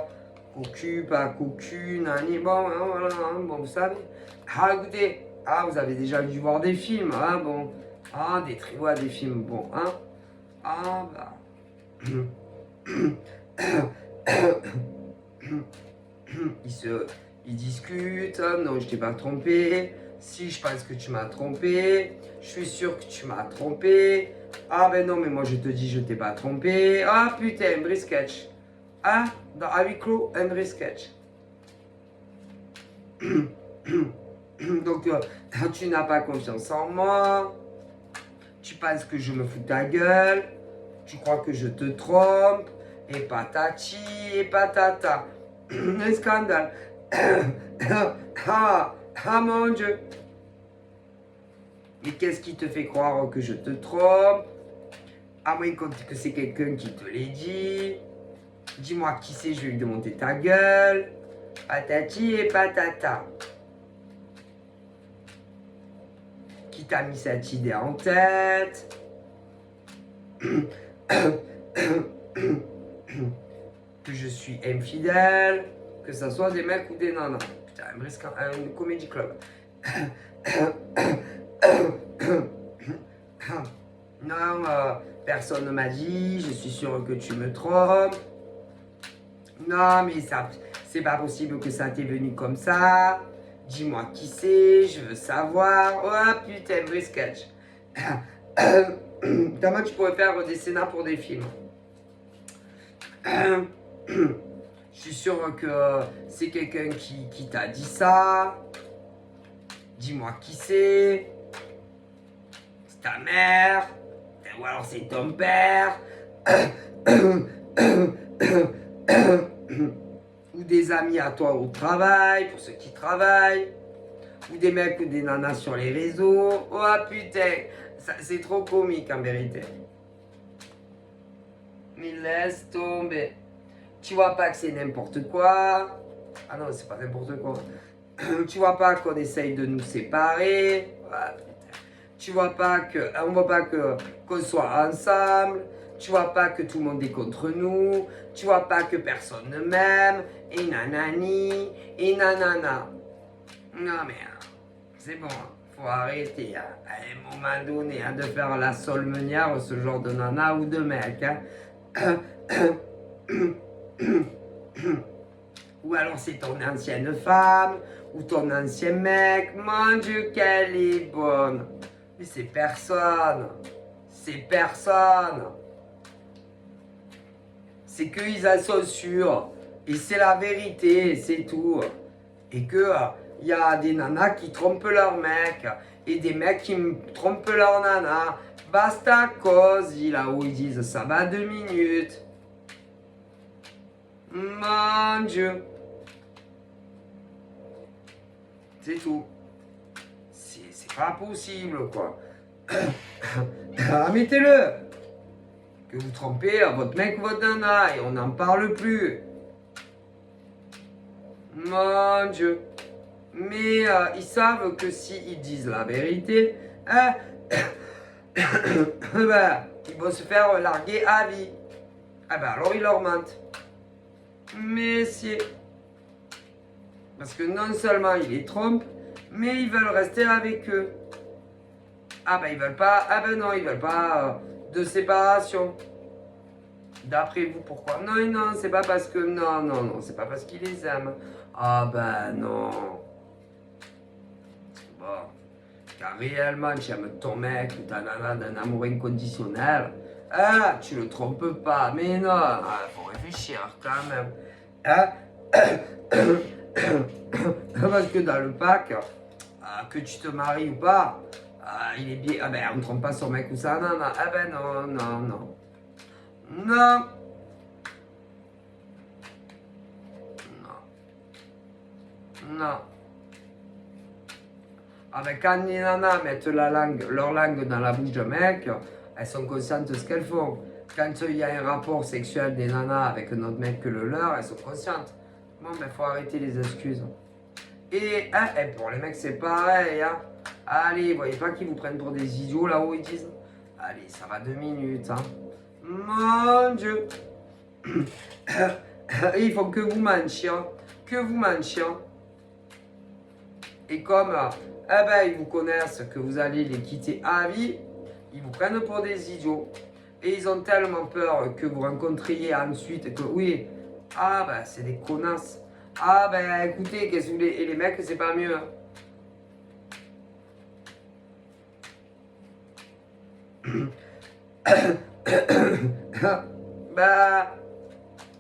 cocu, pas cocu, nani, bon, hein, voilà, hein, bon, vous savez. Ah écoutez, ah vous avez déjà dû voir des films, hein, bon, ah des trios, des films, bon, hein, ah bah. Ils discutent, non je t'ai pas trompé, si je pense que tu m'as trompé, je suis sûr que tu m'as trompé, ah ben non mais moi je te dis je t'ai pas trompé, ah putain un vrai sketch, ah dans à huis clos un vrai sketch. Donc tu n'as pas confiance en moi, tu penses que je me fous de ta gueule, tu crois que je te trompe, et patati et patata. Un scandale. Ah mon Dieu. Mais qu'est-ce qui te fait croire que je te trompe? À moins que c'est quelqu'un qui te l'ait dit. Dis-moi qui c'est, je vais lui démonter ta gueule. Patati et patata. Qui t'a mis cette idée en tête? Que je suis infidèle, que ce soit des mecs ou des nanas. Putain, un comédie club. Non, personne ne m'a dit, je suis sûr que tu me trompes. Non, mais ça, c'est pas possible que ça t'est venu comme ça. Dis-moi qui c'est, je veux savoir. Oh putain, vrai sketch. Comment tu pourrais faire des scénars pour des films? Je suis sûr que c'est quelqu'un qui t'a dit ça. Dis-moi qui c'est. C'est ta mère. Ou alors c'est ton père. Ou des amis à toi au travail, pour ceux qui travaillent. Ou des mecs ou des nanas sur les réseaux. Oh putain, c'est trop comique en vérité. Mais laisse tomber. Tu vois pas que c'est n'importe quoi. Ah non, c'est pas n'importe quoi. Tu vois pas qu'on essaye de nous séparer. Ah, tu vois pas que on voit pas qu'on soit ensemble. Tu vois pas que tout le monde est contre nous. Tu vois pas que personne ne m'aime. Et nanani. Et nanana. Non mais c'est bon. Faut arrêter à un moment donné de faire la solmenière, ce genre de nana ou de mec. Ou alors c'est ton ancienne femme, ou ton ancien mec. Mon Dieu, qu'elle est bonne. Mais c'est personne. C'est personne. C'est qu'ils en sont sûrs. Et c'est la vérité, c'est tout. Et que y a des nanas qui trompent leurs mecs. Et des mecs qui trompent leurs nanas. Basta cause, là où ils disent ça va 2 minutes. Mon Dieu. C'est tout. C'est pas possible, quoi. Mettez-le. Que vous trompez votre mec ou votre nana et on n'en parle plus. Mon Dieu. Mais ils savent que s'ils disent la vérité, ben, ils vont se faire larguer à vie. Ah ben alors ils leur mentent. Mais si. Parce que non seulement ils les trompent, mais ils veulent rester avec eux. Ah ben ils veulent pas. Ah ben non, ils veulent pas de séparation. D'après vous, pourquoi? Non, non, c'est pas parce que. Non, non, non, c'est pas parce qu'ils les aiment. Ah ben non. Bon. Car réellement, tu aimes ton mec ou ta nana d'un amour inconditionnel. Ah, tu le trompes pas. Mais non, faut réfléchir quand même. Hein? Parce que dans le pack, que tu te maries ou pas, il est bien. Ah ben, on ne trompe pas son mec ou sa nana. Ah ben non, non, non. Non. Non. Non. Ah ben quand les nanas mettent leur langue dans la bouche d'un mec, elles sont conscientes de ce qu'elles font. Quand il y a un rapport sexuel des nanas avec un autre mec que le leur, elles sont conscientes. Bon ben faut arrêter les excuses. Et pour les mecs c'est pareil. Hein. Allez, voyez pas qu'ils vous prennent pour des idiots là-haut ils disent. Allez, ça va 2 minutes. Hein. Mon Dieu. Il faut que vous mentiez. Que vous mentiez. Et comme ils vous connaissent que vous allez les quitter à vie, ils vous prennent pour des idiots. Et ils ont tellement peur que vous rencontriez ensuite que oui, c'est des connasses. Ah ben écoutez, qu'est-ce que vous voulez? Et les mecs, c'est pas mieux. Bah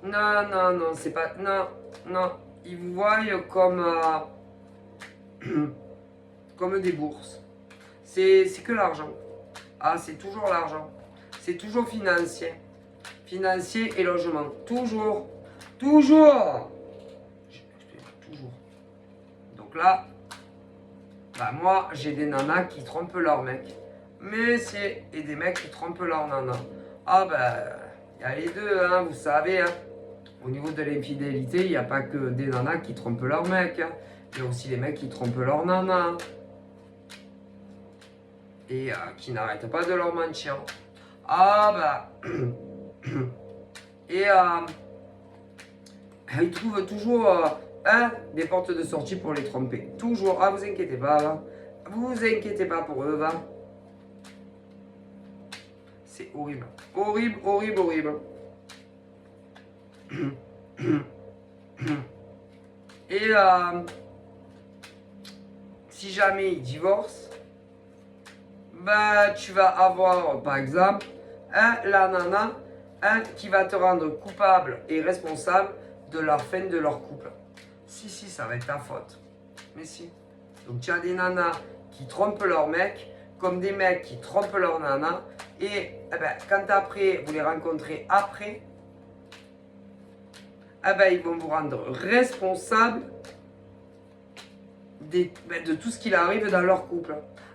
non, non, non, c'est pas. Non, non. Ils vous voient comme comme des bourses. C'est que l'argent. Ah, c'est toujours l'argent. C'est toujours financier. Financier et logement. Toujours. Toujours. Toujours. Donc là, moi, j'ai des nanas qui trompent leur mec. Mais c'est. Et des mecs qui trompent leur nana. Ah il y a les deux, hein, vous savez. Hein. Au niveau de l'infidélité, il n'y a pas que des nanas qui trompent leur mec. Hein. Il y a aussi les mecs qui trompent leur nana. Et qui n'arrêtent pas de leur mentir. Et ils trouvent toujours des portes de sortie pour les tromper. Toujours. Ah, vous inquiétez pas, va. Vous inquiétez pas pour eux, va. C'est horrible. Horrible, horrible, horrible. Et si jamais ils divorcent, tu vas avoir, par exemple, la nana qui va te rendre coupable et responsable de la fin de leur couple. Si, ça va être ta faute. Mais si. Donc tu as des nanas qui trompent leur mec, comme des mecs qui trompent leur nana. Et quand après, vous les rencontrez après, ils vont vous rendre responsable de tout ce qu'il arrive dans leur couple.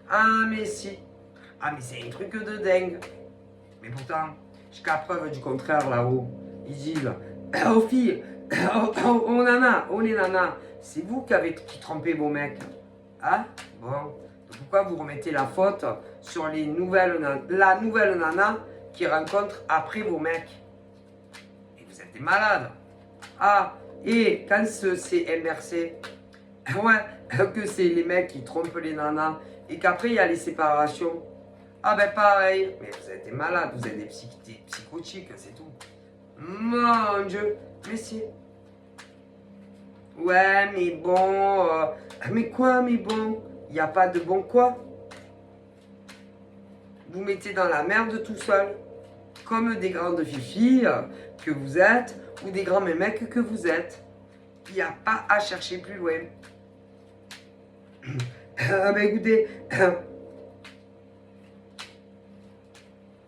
Ah mais si. Ah mais c'est un truc de dingue. Mais pourtant, jusqu'à preuve du contraire là-haut, ils disent aux filles, aux nanas, les nanas, c'est vous qui trompez vos mecs. Hein? Bon. Donc pourquoi vous remettez la faute sur la nouvelle nana qui rencontre après vos mecs? Et vous êtes des malades. Ah, et quand c'est inversé, que c'est les mecs qui trompent les nanas et qu'après il y a les séparations. Pareil. Mais vous êtes des malades, vous êtes des psychotiques, c'est tout. Mon Dieu, mais si. Ouais, mais bon. Mais quoi, mais bon? Il n'y a pas de bon quoi? vous mettez dans la merde tout seul. Comme des grandes filles que vous êtes ou des grands mecs que vous êtes. Il n'y a pas à chercher plus loin. Ben écoutez,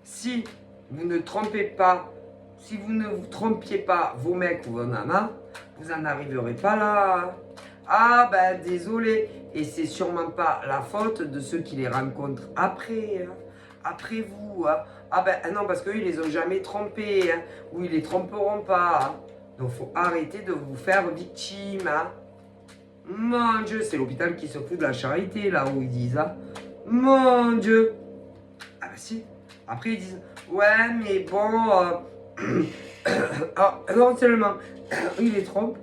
si vous ne trompez pas, si vous ne vous trompiez pas vos mecs ou vos nanas, vous n'en arriverez pas là. Ah ben désolé. Et c'est sûrement pas la faute de ceux qui les rencontrent après. Après vous. Ah ben non, parce qu'eux, ils les ont jamais trompés. Ou ils les tromperont pas. Donc faut arrêter de vous faire victime. Mon Dieu, c'est l'hôpital qui se fout de la charité, là où ils disent. Mon Dieu. Ah ben si. Après, ils disent, ouais, mais bon... non seulement ils les trompent,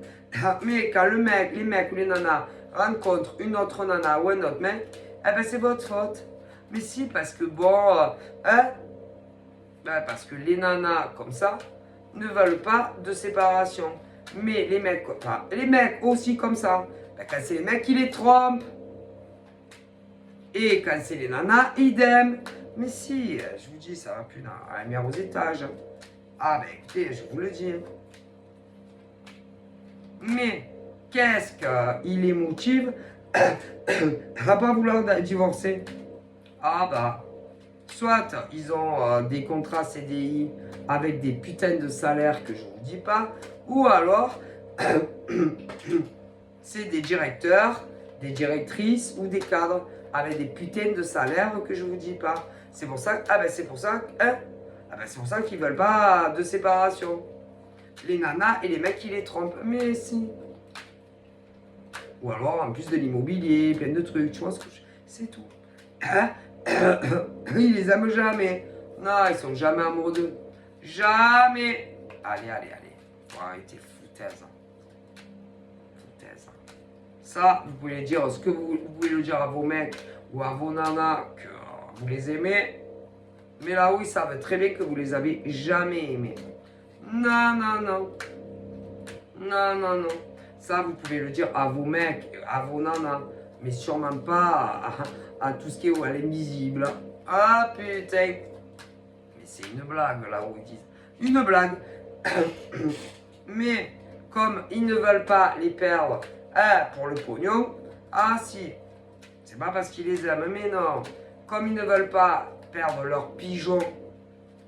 mais quand le mec, les mecs ou les nanas rencontrent une autre nana ou un autre mec, eh ben c'est votre faute. Mais si, parce que bon... ben parce que les nanas, comme ça, ne veulent pas de séparation. Mais les mecs, les mecs aussi comme ça. Ben, quand c'est les mecs qui les trompent. Et quand c'est les nanas, idem. Mais si, je vous dis, ça va plus à la lumière aux étages. Ah ben écoutez, je vous le dis. Mais qu'est-ce qui les motive à pas vouloir divorcer? Ah bah, soit ils ont des contrats CDI avec des putains de salaires que je vous dis pas, ou alors c'est des directeurs, des directrices ou des cadres avec des putains de salaires que je vous dis pas. C'est pour ça, c'est pour ça qu'ils veulent pas de séparation. Les nanas et les mecs qui les trompent. Mais si. Ou alors en plus de l'immobilier, plein de trucs, tu vois ce que c'est tout. Ils les aiment jamais. Non, ils sont jamais amoureux d'eux. Jamais. Allez. Faut arrêter foutaise. Ça, vous pouvez dire ce que vous pouvez le dire à vos mecs ou à vos nanas que vous les aimez. Mais là où ils savent très bien que vous les avez jamais aimés. Non. Ça, vous pouvez le dire à vos mecs, à vos nanas. Mais sûrement pas à tout ce qui est à l'invisible. Ah putain. Mais c'est une blague là où ils disent. Une blague. Mais comme ils ne veulent pas les perdre pour le pognon, ah si. C'est pas parce qu'ils les aiment, mais non. Comme ils ne veulent pas perdre leur pigeon,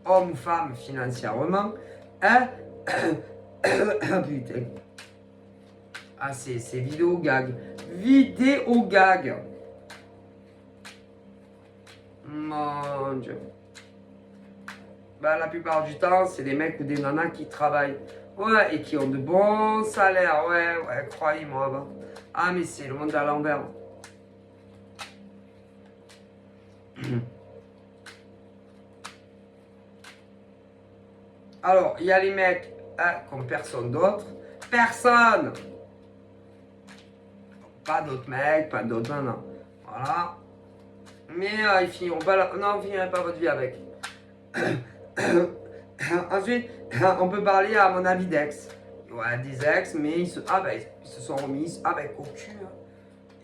homme ou femme, financièrement, putain. Ah, c'est vidéo gag. Vidéo gag. Mon Dieu. Bah, la plupart du temps, c'est des mecs ou des nanas qui travaillent. Ouais, et qui ont de bons salaires. Ouais, croyez-moi. Bah. Ah, mais c'est le monde à l'envers. Alors, il y a les mecs comme personne d'autre. Personne. Pas d'autres mecs, pas d'autres nanas. Voilà. Mais ils finiront pas non, vous finirez pas votre vie avec. Ensuite, on peut parler à mon avis d'ex. Ouais, des ex, mais ils se sont remis avec au cul.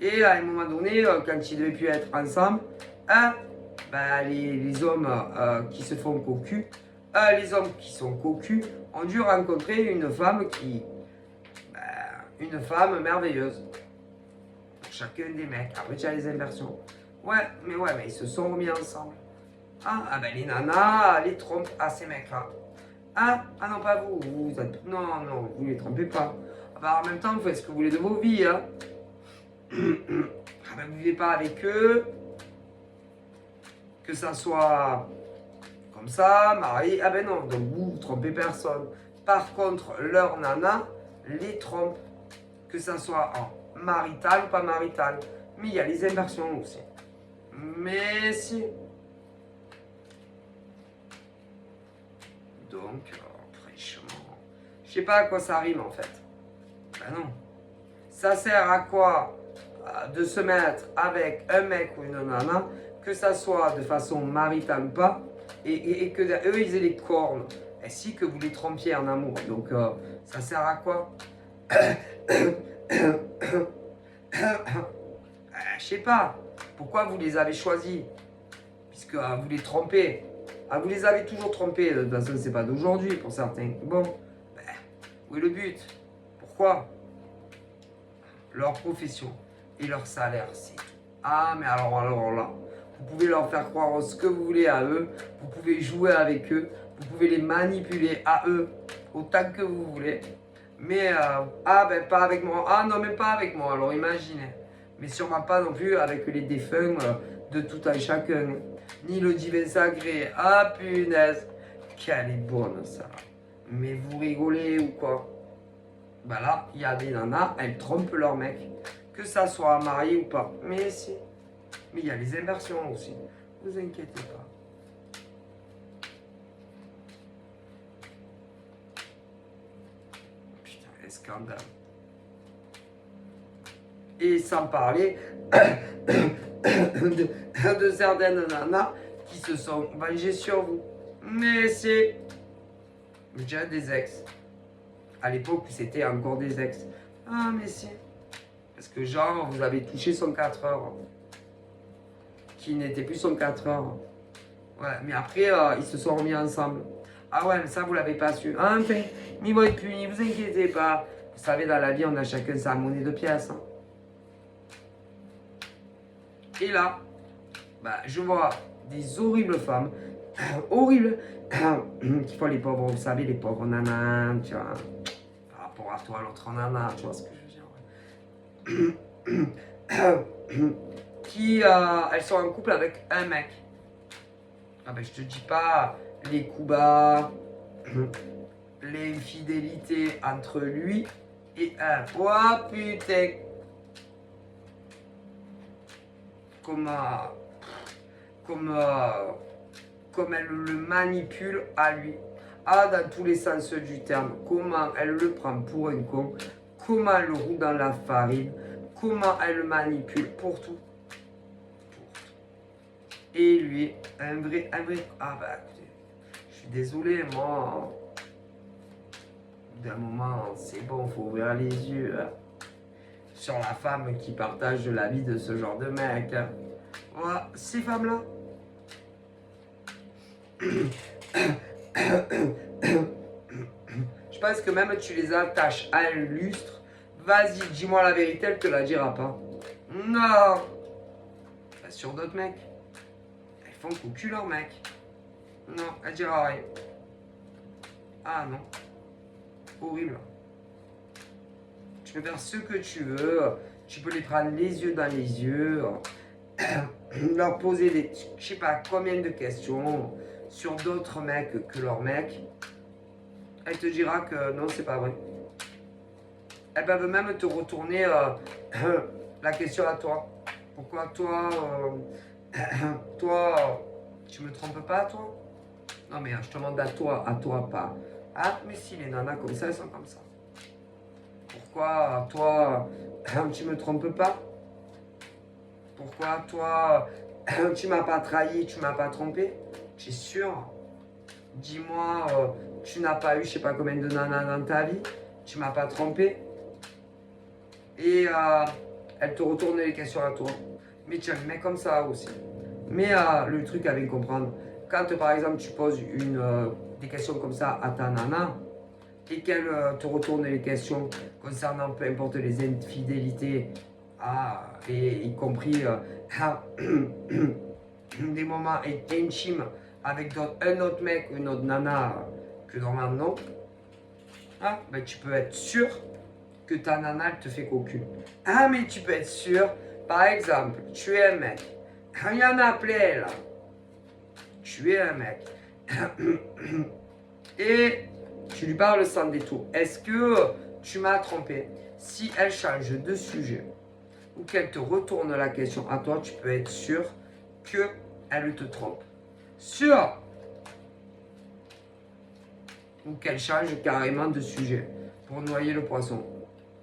Et à un moment donné, quand ils devaient plus être ensemble, les hommes qui se font cocu, les hommes qui sont cocus ont dû rencontrer une femme une femme merveilleuse. Pour chacun des mecs. Après, tu as les inversions. Ouais, mais ils se sont remis ensemble. Les nanas les trompent à ces mecs-là. Non, pas vous. Vous êtes... Non, vous ne les trompez pas. En même temps, vous faites ce que vous voulez de vos vies. Vous ne vivez pas avec eux. Que ça soit comme ça, marié. Non, donc vous ne trompez personne. Par contre, leur nana les trompe. Que ça soit en marital ou pas marital. Mais il y a les inversions aussi. Mais si. Donc, franchement, je sais pas à quoi ça rime en fait. Non. Ça sert à quoi de se mettre avec un mec ou une nana, que ça soit de façon maritale ou pas, et que eux ils aient les cornes, ainsi que vous les trompiez en amour. Donc, ça sert à quoi? Je sais pas. Pourquoi vous les avez choisis? puisque vous les trompez. Vous les avez toujours trompés, de toute façon, c'est pas d'aujourd'hui pour certains. Bon, ben, où est le but? Pourquoi? Leur profession et leur salaire, c'est tout. Ah, mais alors là, vous pouvez leur faire croire ce que vous voulez à eux, vous pouvez jouer avec eux, vous pouvez les manipuler à eux autant que vous voulez. Mais, ben pas avec moi. Ah non, mais pas avec moi, alors imaginez. Mais sûrement pas non plus avec les défunts de tout un chacun. Ni le divin sacré. Ah punaise, qu'elle est bonne ça. Mais vous rigolez ou quoi? Ben là, il y a des nanas, elles trompent leur mec. Que ça soit marié ou pas. Mais si. Mais il y a les inversions aussi. Vous inquiétez pas. Putain, les scandales. Et sans parler de certaines nanas qui se sont vengées sur vous. Mais c'est déjà des ex. À l'époque, c'était encore des ex. Ah, mais si. Parce que genre, vous avez touché son 4 heures. Qui n'était plus son 4 heures. Ouais, mais après, ils se sont remis ensemble. Ah ouais, mais ça, vous l'avez pas su. Ah, enfin, mais ils vont être punis, vous inquiétez pas. Vous savez, dans la vie, on a chacun sa monnaie de pièce. Hein. Et là, bah, je vois des horribles femmes, horribles, qui font les pauvres, vous savez, les pauvres nanas, tu vois, par rapport à toi, l'autre nana, tu vois ce que je veux dire. Qui, elles sont en couple avec un mec. Ah ben, je te dis pas les coups bas, l'infidélité entre lui et un. Oh putain! Comme elle le manipule à lui. Ah, dans tous les sens du terme. Comment elle le prend pour un con. Comment elle le roule dans la farine. Comment elle le manipule pour tout. Et lui, un vrai. Ah bah écoutez, je suis désolé, moi. D'un moment, c'est bon, faut ouvrir les yeux. Hein, sur la femme qui partage la vie de ce genre de mec. Hein. Voilà, ces femmes-là. Je pense que même tu les attaches à un lustre. Vas-y, dis-moi la vérité, elle te la dira pas. Non. Pas sur d'autres mecs. Elles font cocu leur mec. Non, elle dira rien. Ah non. Horrible. Tu peux faire ce que tu veux. Tu peux les prendre les yeux dans les yeux. Leur poser des, je sais pas combien de questions sur d'autres mecs que leur mec. Elle te dira que non, c'est pas vrai. Elles peuvent même te retourner la question à toi. Pourquoi toi, tu me trompes pas, toi? Non, mais je te demande à toi pas. Ah, mais si, les nanas comme ça, elles sont comme ça. Pourquoi toi, tu me trompes pas? Pourquoi toi, tu m'as pas trahi, tu m'as pas trompé? Tu es sûr? Dis-moi, tu n'as pas eu je sais pas combien de nanas dans ta vie, tu m'as pas trompé. Et elle te retourne les questions à toi. Mais tu as un mec comme ça aussi. Mais le truc à bien comprendre, quand par exemple tu poses des questions comme ça à ta nana, et qu'elle te retourne les questions concernant peu importe les infidélités, et y compris des moments intimes avec un autre mec ou une autre nana que normalement non, ben tu peux être sûr que ta nana elle te fait cocu. Ah mais tu peux être sûr, par exemple, tu es un mec, il y en a plein là, tu es un mec, et tu lui parles sans détour. Est-ce que tu m'as trompé? Si elle change de sujet ou qu'elle te retourne la question à toi, tu peux être sûr qu'elle te trompe. Sûr. Ou qu'elle change carrément de sujet pour noyer le poisson.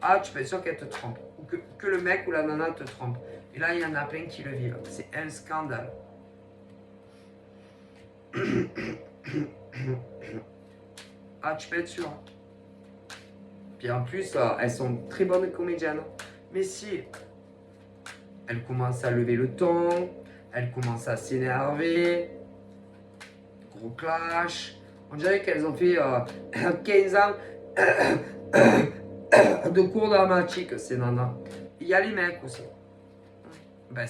Ah, tu peux être sûr qu'elle te trompe. Ou que le mec ou la nana te trompe. Et là, il y en a plein qui le vivent. C'est un scandale. Ah, tu peux être sûr. Puis en plus, elles sont très bonnes comédiennes. Mais si, elles commencent à lever le ton, elles commencent à s'énerver. Gros clash. On dirait qu'elles ont fait 15 ans de cours dramatique, ces nanas. Il y a les mecs aussi. Ben,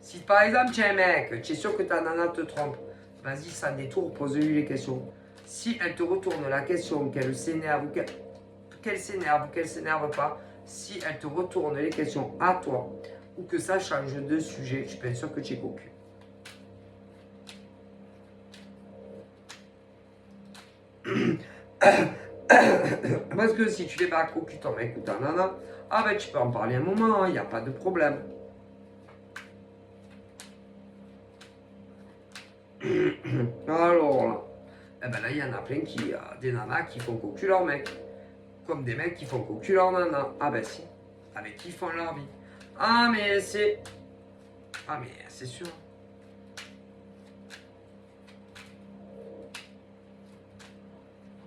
si par exemple tu es un mec, tu es sûr que ta nana te trompe, vas-y, sans détour, pose-lui les questions. Si elle te retourne la question, qu'elle s'énerve ou qu'elle s'énerve pas, si elle te retourne les questions à toi ou que ça change de sujet, je peux être sûr que tu es cocu. Parce que si tu n'es pas cocu ton mec ou ta nana, ah ben tu peux en parler un moment, il n'y a pas de problème. Alors là, eh ben là il y en a plein des nanas qui font cocu leur mec. Comme des mecs qui font cocu leur nana. Ah ben si, avec qui font leur vie. Ah mais c'est sûr.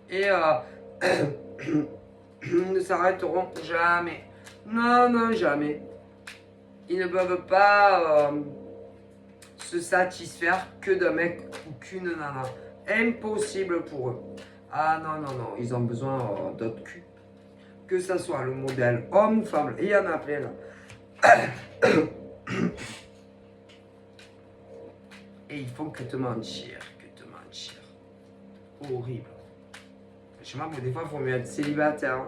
Et ils ne s'arrêteront jamais. Non, non, jamais. Ils ne peuvent pas se satisfaire que d'un mec ou qu'une nana. Impossible pour eux. Ah non, non, non, ils ont besoin d'autres culs. Que ce soit le modèle homme ou femme. Et il y en a plein là. Et ils font que te mentir, Horrible. Je sais pas, moi des fois il faut mieux être célibataire hein,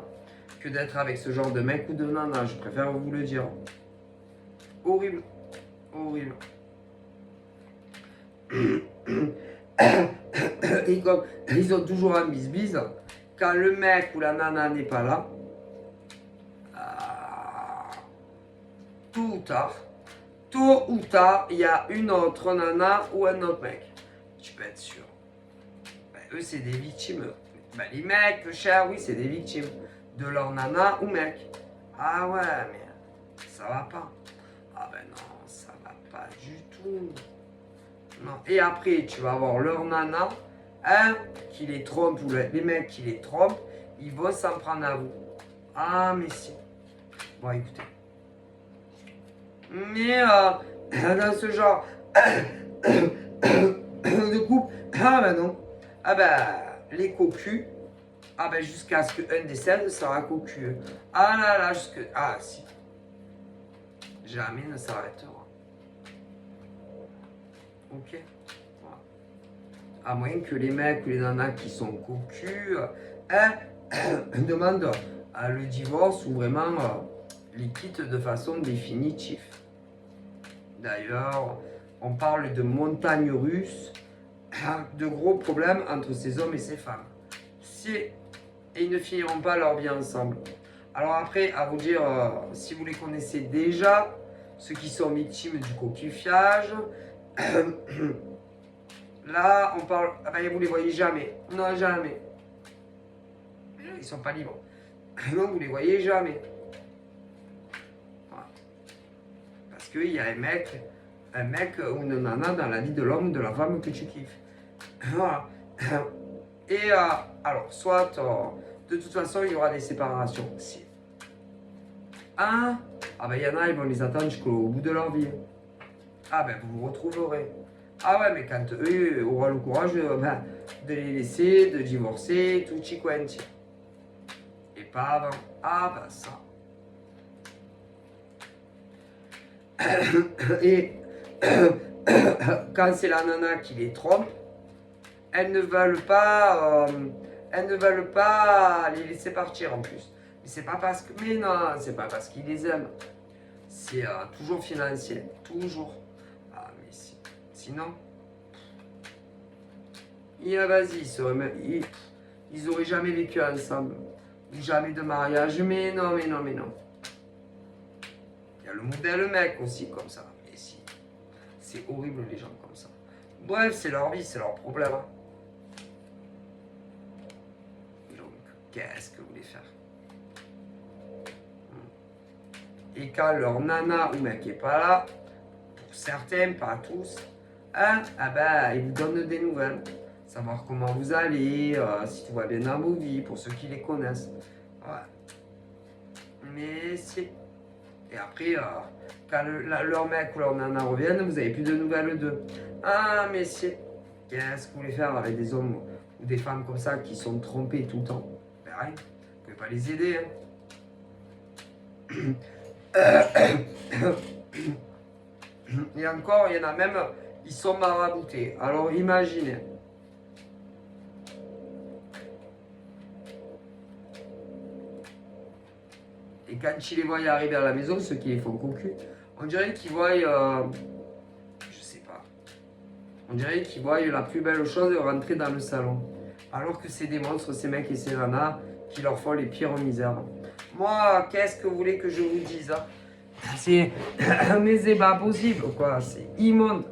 que d'être avec ce genre de mec ou de nana, je préfère vous le dire. Horrible. Horrible. Et comme ils ont toujours un bis-bis, quand le mec ou la nana n'est pas là, tôt ou tard, il y a une autre nana ou un autre mec. Tu peux être sûr. Ben, eux, c'est des victimes. Ben, les mecs, cher, oui, c'est des victimes de leur nana ou mec. Ah ouais, mais ça va pas. Ah ben non, ça va pas du tout. Non. Et après, tu vas avoir leur nana, qui les trompe, ou les mecs qui les trompent, ils vont s'en prendre à vous. Ah, mais si. Bon, écoutez. Mais dans ce genre de couple, ah ben non. Ah ben, les cocus, ah ben jusqu'à ce qu'un décède sera cocu. Ah là là, jusque. Ah si. Jamais ne s'arrêtera. Ok. Voilà. À moins que les mecs ou les nanas qui sont cocus demandent le divorce ou vraiment les quittent de façon définitive. D'ailleurs, on parle de montagnes russes, de gros problèmes entre ces hommes et ces femmes. Et ils ne finiront pas leur vie ensemble. Alors après, à vous dire, si vous les connaissez déjà, ceux qui sont victimes du coquillage, là, on parle, ah ben, vous les voyez jamais. Non, jamais. Ils sont pas libres. Non, vous les voyez jamais. Voilà. Parce qu'il y a un mec ou une nana dans la vie de l'homme ou de la femme que tu kiffes. Voilà. Et alors, soit, de toute façon, il y aura des séparations. Si. Ah ben il y en a, ils vont les attendre jusqu'au bout de leur vie. Ah ben vous vous retrouverez. Ah ouais, mais quand eux auront le courage de les laisser, de divorcer, tout quanti. Et pas avant. Ah ben ça. Et quand c'est la nana qui les trompe, elles ne veulent pas les laisser partir en plus. Mais c'est pas parce que, mais non, c'est pas parce qu'ils les aiment. C'est toujours financier, toujours. Ah mais sinon, vas-y, ils auraient jamais vécu ensemble, ou jamais de mariage. Mais non, mais non, mais non. Il y a le modèle mec aussi comme ça. Mais si, c'est horrible les gens comme ça. Bref, c'est leur vie, c'est leur problème. Hein. Donc, qu'est-ce que vous voulez faire? Et quand leur nana ou mec n'est pas là, pour certains, pas tous, ah ben, ils vous donnent des nouvelles. Savoir comment vous allez, si tout va bien dans vos vies, pour ceux qui les connaissent. Ouais. Mais c'est. Et après, quand leur mec ou leur nana reviennent, vous n'avez plus de nouvelles d'eux. Ah, mais c'est... Qu'est-ce que vous voulez faire avec des hommes ou des femmes comme ça qui sont trompés tout le temps? Ben rien, vous pouvez pas les aider. Hein. Et encore, il y en a même, ils sont maraboutés. Alors imaginez. Et quand ils les voient arriver à la maison, ceux qui les font cocu, on dirait qu'ils voient, je sais pas, on dirait qu'ils voient la plus belle chose rentrer dans le salon. Alors que c'est des monstres, ces mecs et ces nanas, qui leur font les pires misères. Moi, qu'est-ce que vous voulez que je vous dise, hein? C'est... Mais c'est pas possible, quoi. C'est immonde.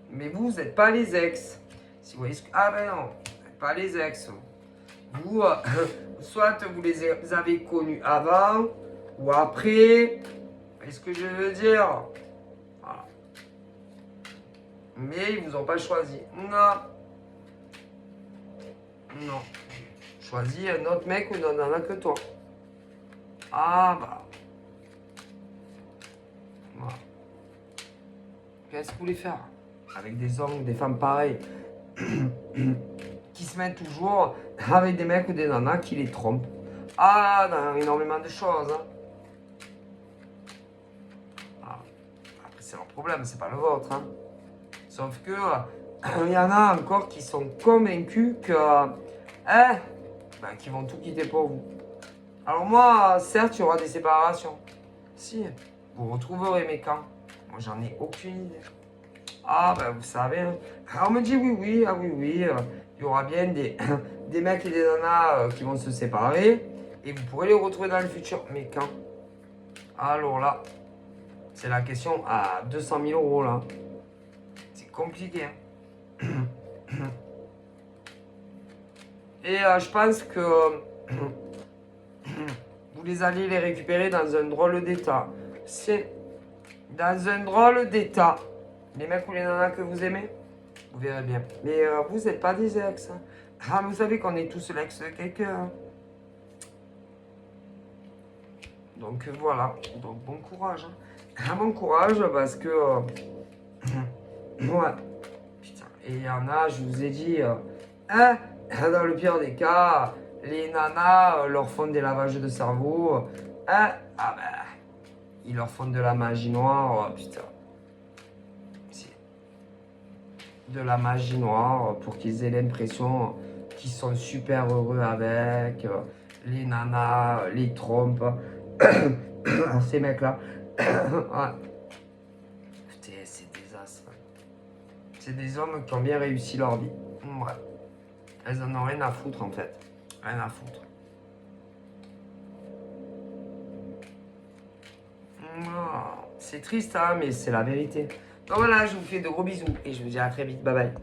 Mais vous n'êtes pas les ex. Si vous voyez ce que... Ah ben non, vous n'êtes pas les ex. Vous, soit vous les avez connus avant ou après. Est-ce que je veux dire? Voilà. Mais ils vous ont pas choisi. Non. Non. Choisis un autre mec ou n'en a que toi. Ah bah. Voilà. Qu'est-ce que vous voulez faire avec des hommes ou des femmes pareilles qui se mettent toujours avec des mecs ou des nanas qui les trompent? Ah, dans énormément de choses. Hein. Ah. Après, c'est leur problème, c'est pas le vôtre. Hein. Sauf que il y en a encore qui sont convaincus que qui vont tout quitter pour vous. Alors moi, certes, il y aura des séparations. Si, vous retrouverez mes camps. Moi, j'en ai aucune idée. Ah, ben vous savez. Hein. Alors, on me dit oui, il y aura bien des, des mecs et des nanas qui vont se séparer. Et vous pourrez les retrouver dans le futur. Mais quand? Alors là, c'est la question à 200 000 euros là. C'est compliqué. Hein. Et je pense que vous les allez les récupérer dans un drôle d'état. C'est dans un drôle d'état. Les mecs ou les nanas que vous aimez, vous verrez bien. Mais vous n'êtes pas des ex. Hein. Ah, vous savez qu'on est tous l'ex de quelqu'un. Hein. Donc voilà. Donc bon courage. Hein. Ah, bon courage parce que... ouais. Putain. Et il y en a, je vous ai dit... hein, dans le pire des cas, les nanas leur font des lavages de cerveau. Hein, ah ben... Ils leur font de la magie noire. Oh, putain. De la magie noire pour qu'ils aient l'impression qu'ils sont super heureux avec les nanas, les trompes, ces mecs-là. Ouais. Putain, c'est des as. C'est des hommes qui ont bien réussi leur vie. Ouais. Elles en ont rien à foutre en fait. Rien à foutre. C'est triste, hein, mais c'est la vérité. Donc voilà, je vous fais de gros bisous et je vous dis à très vite. Bye bye.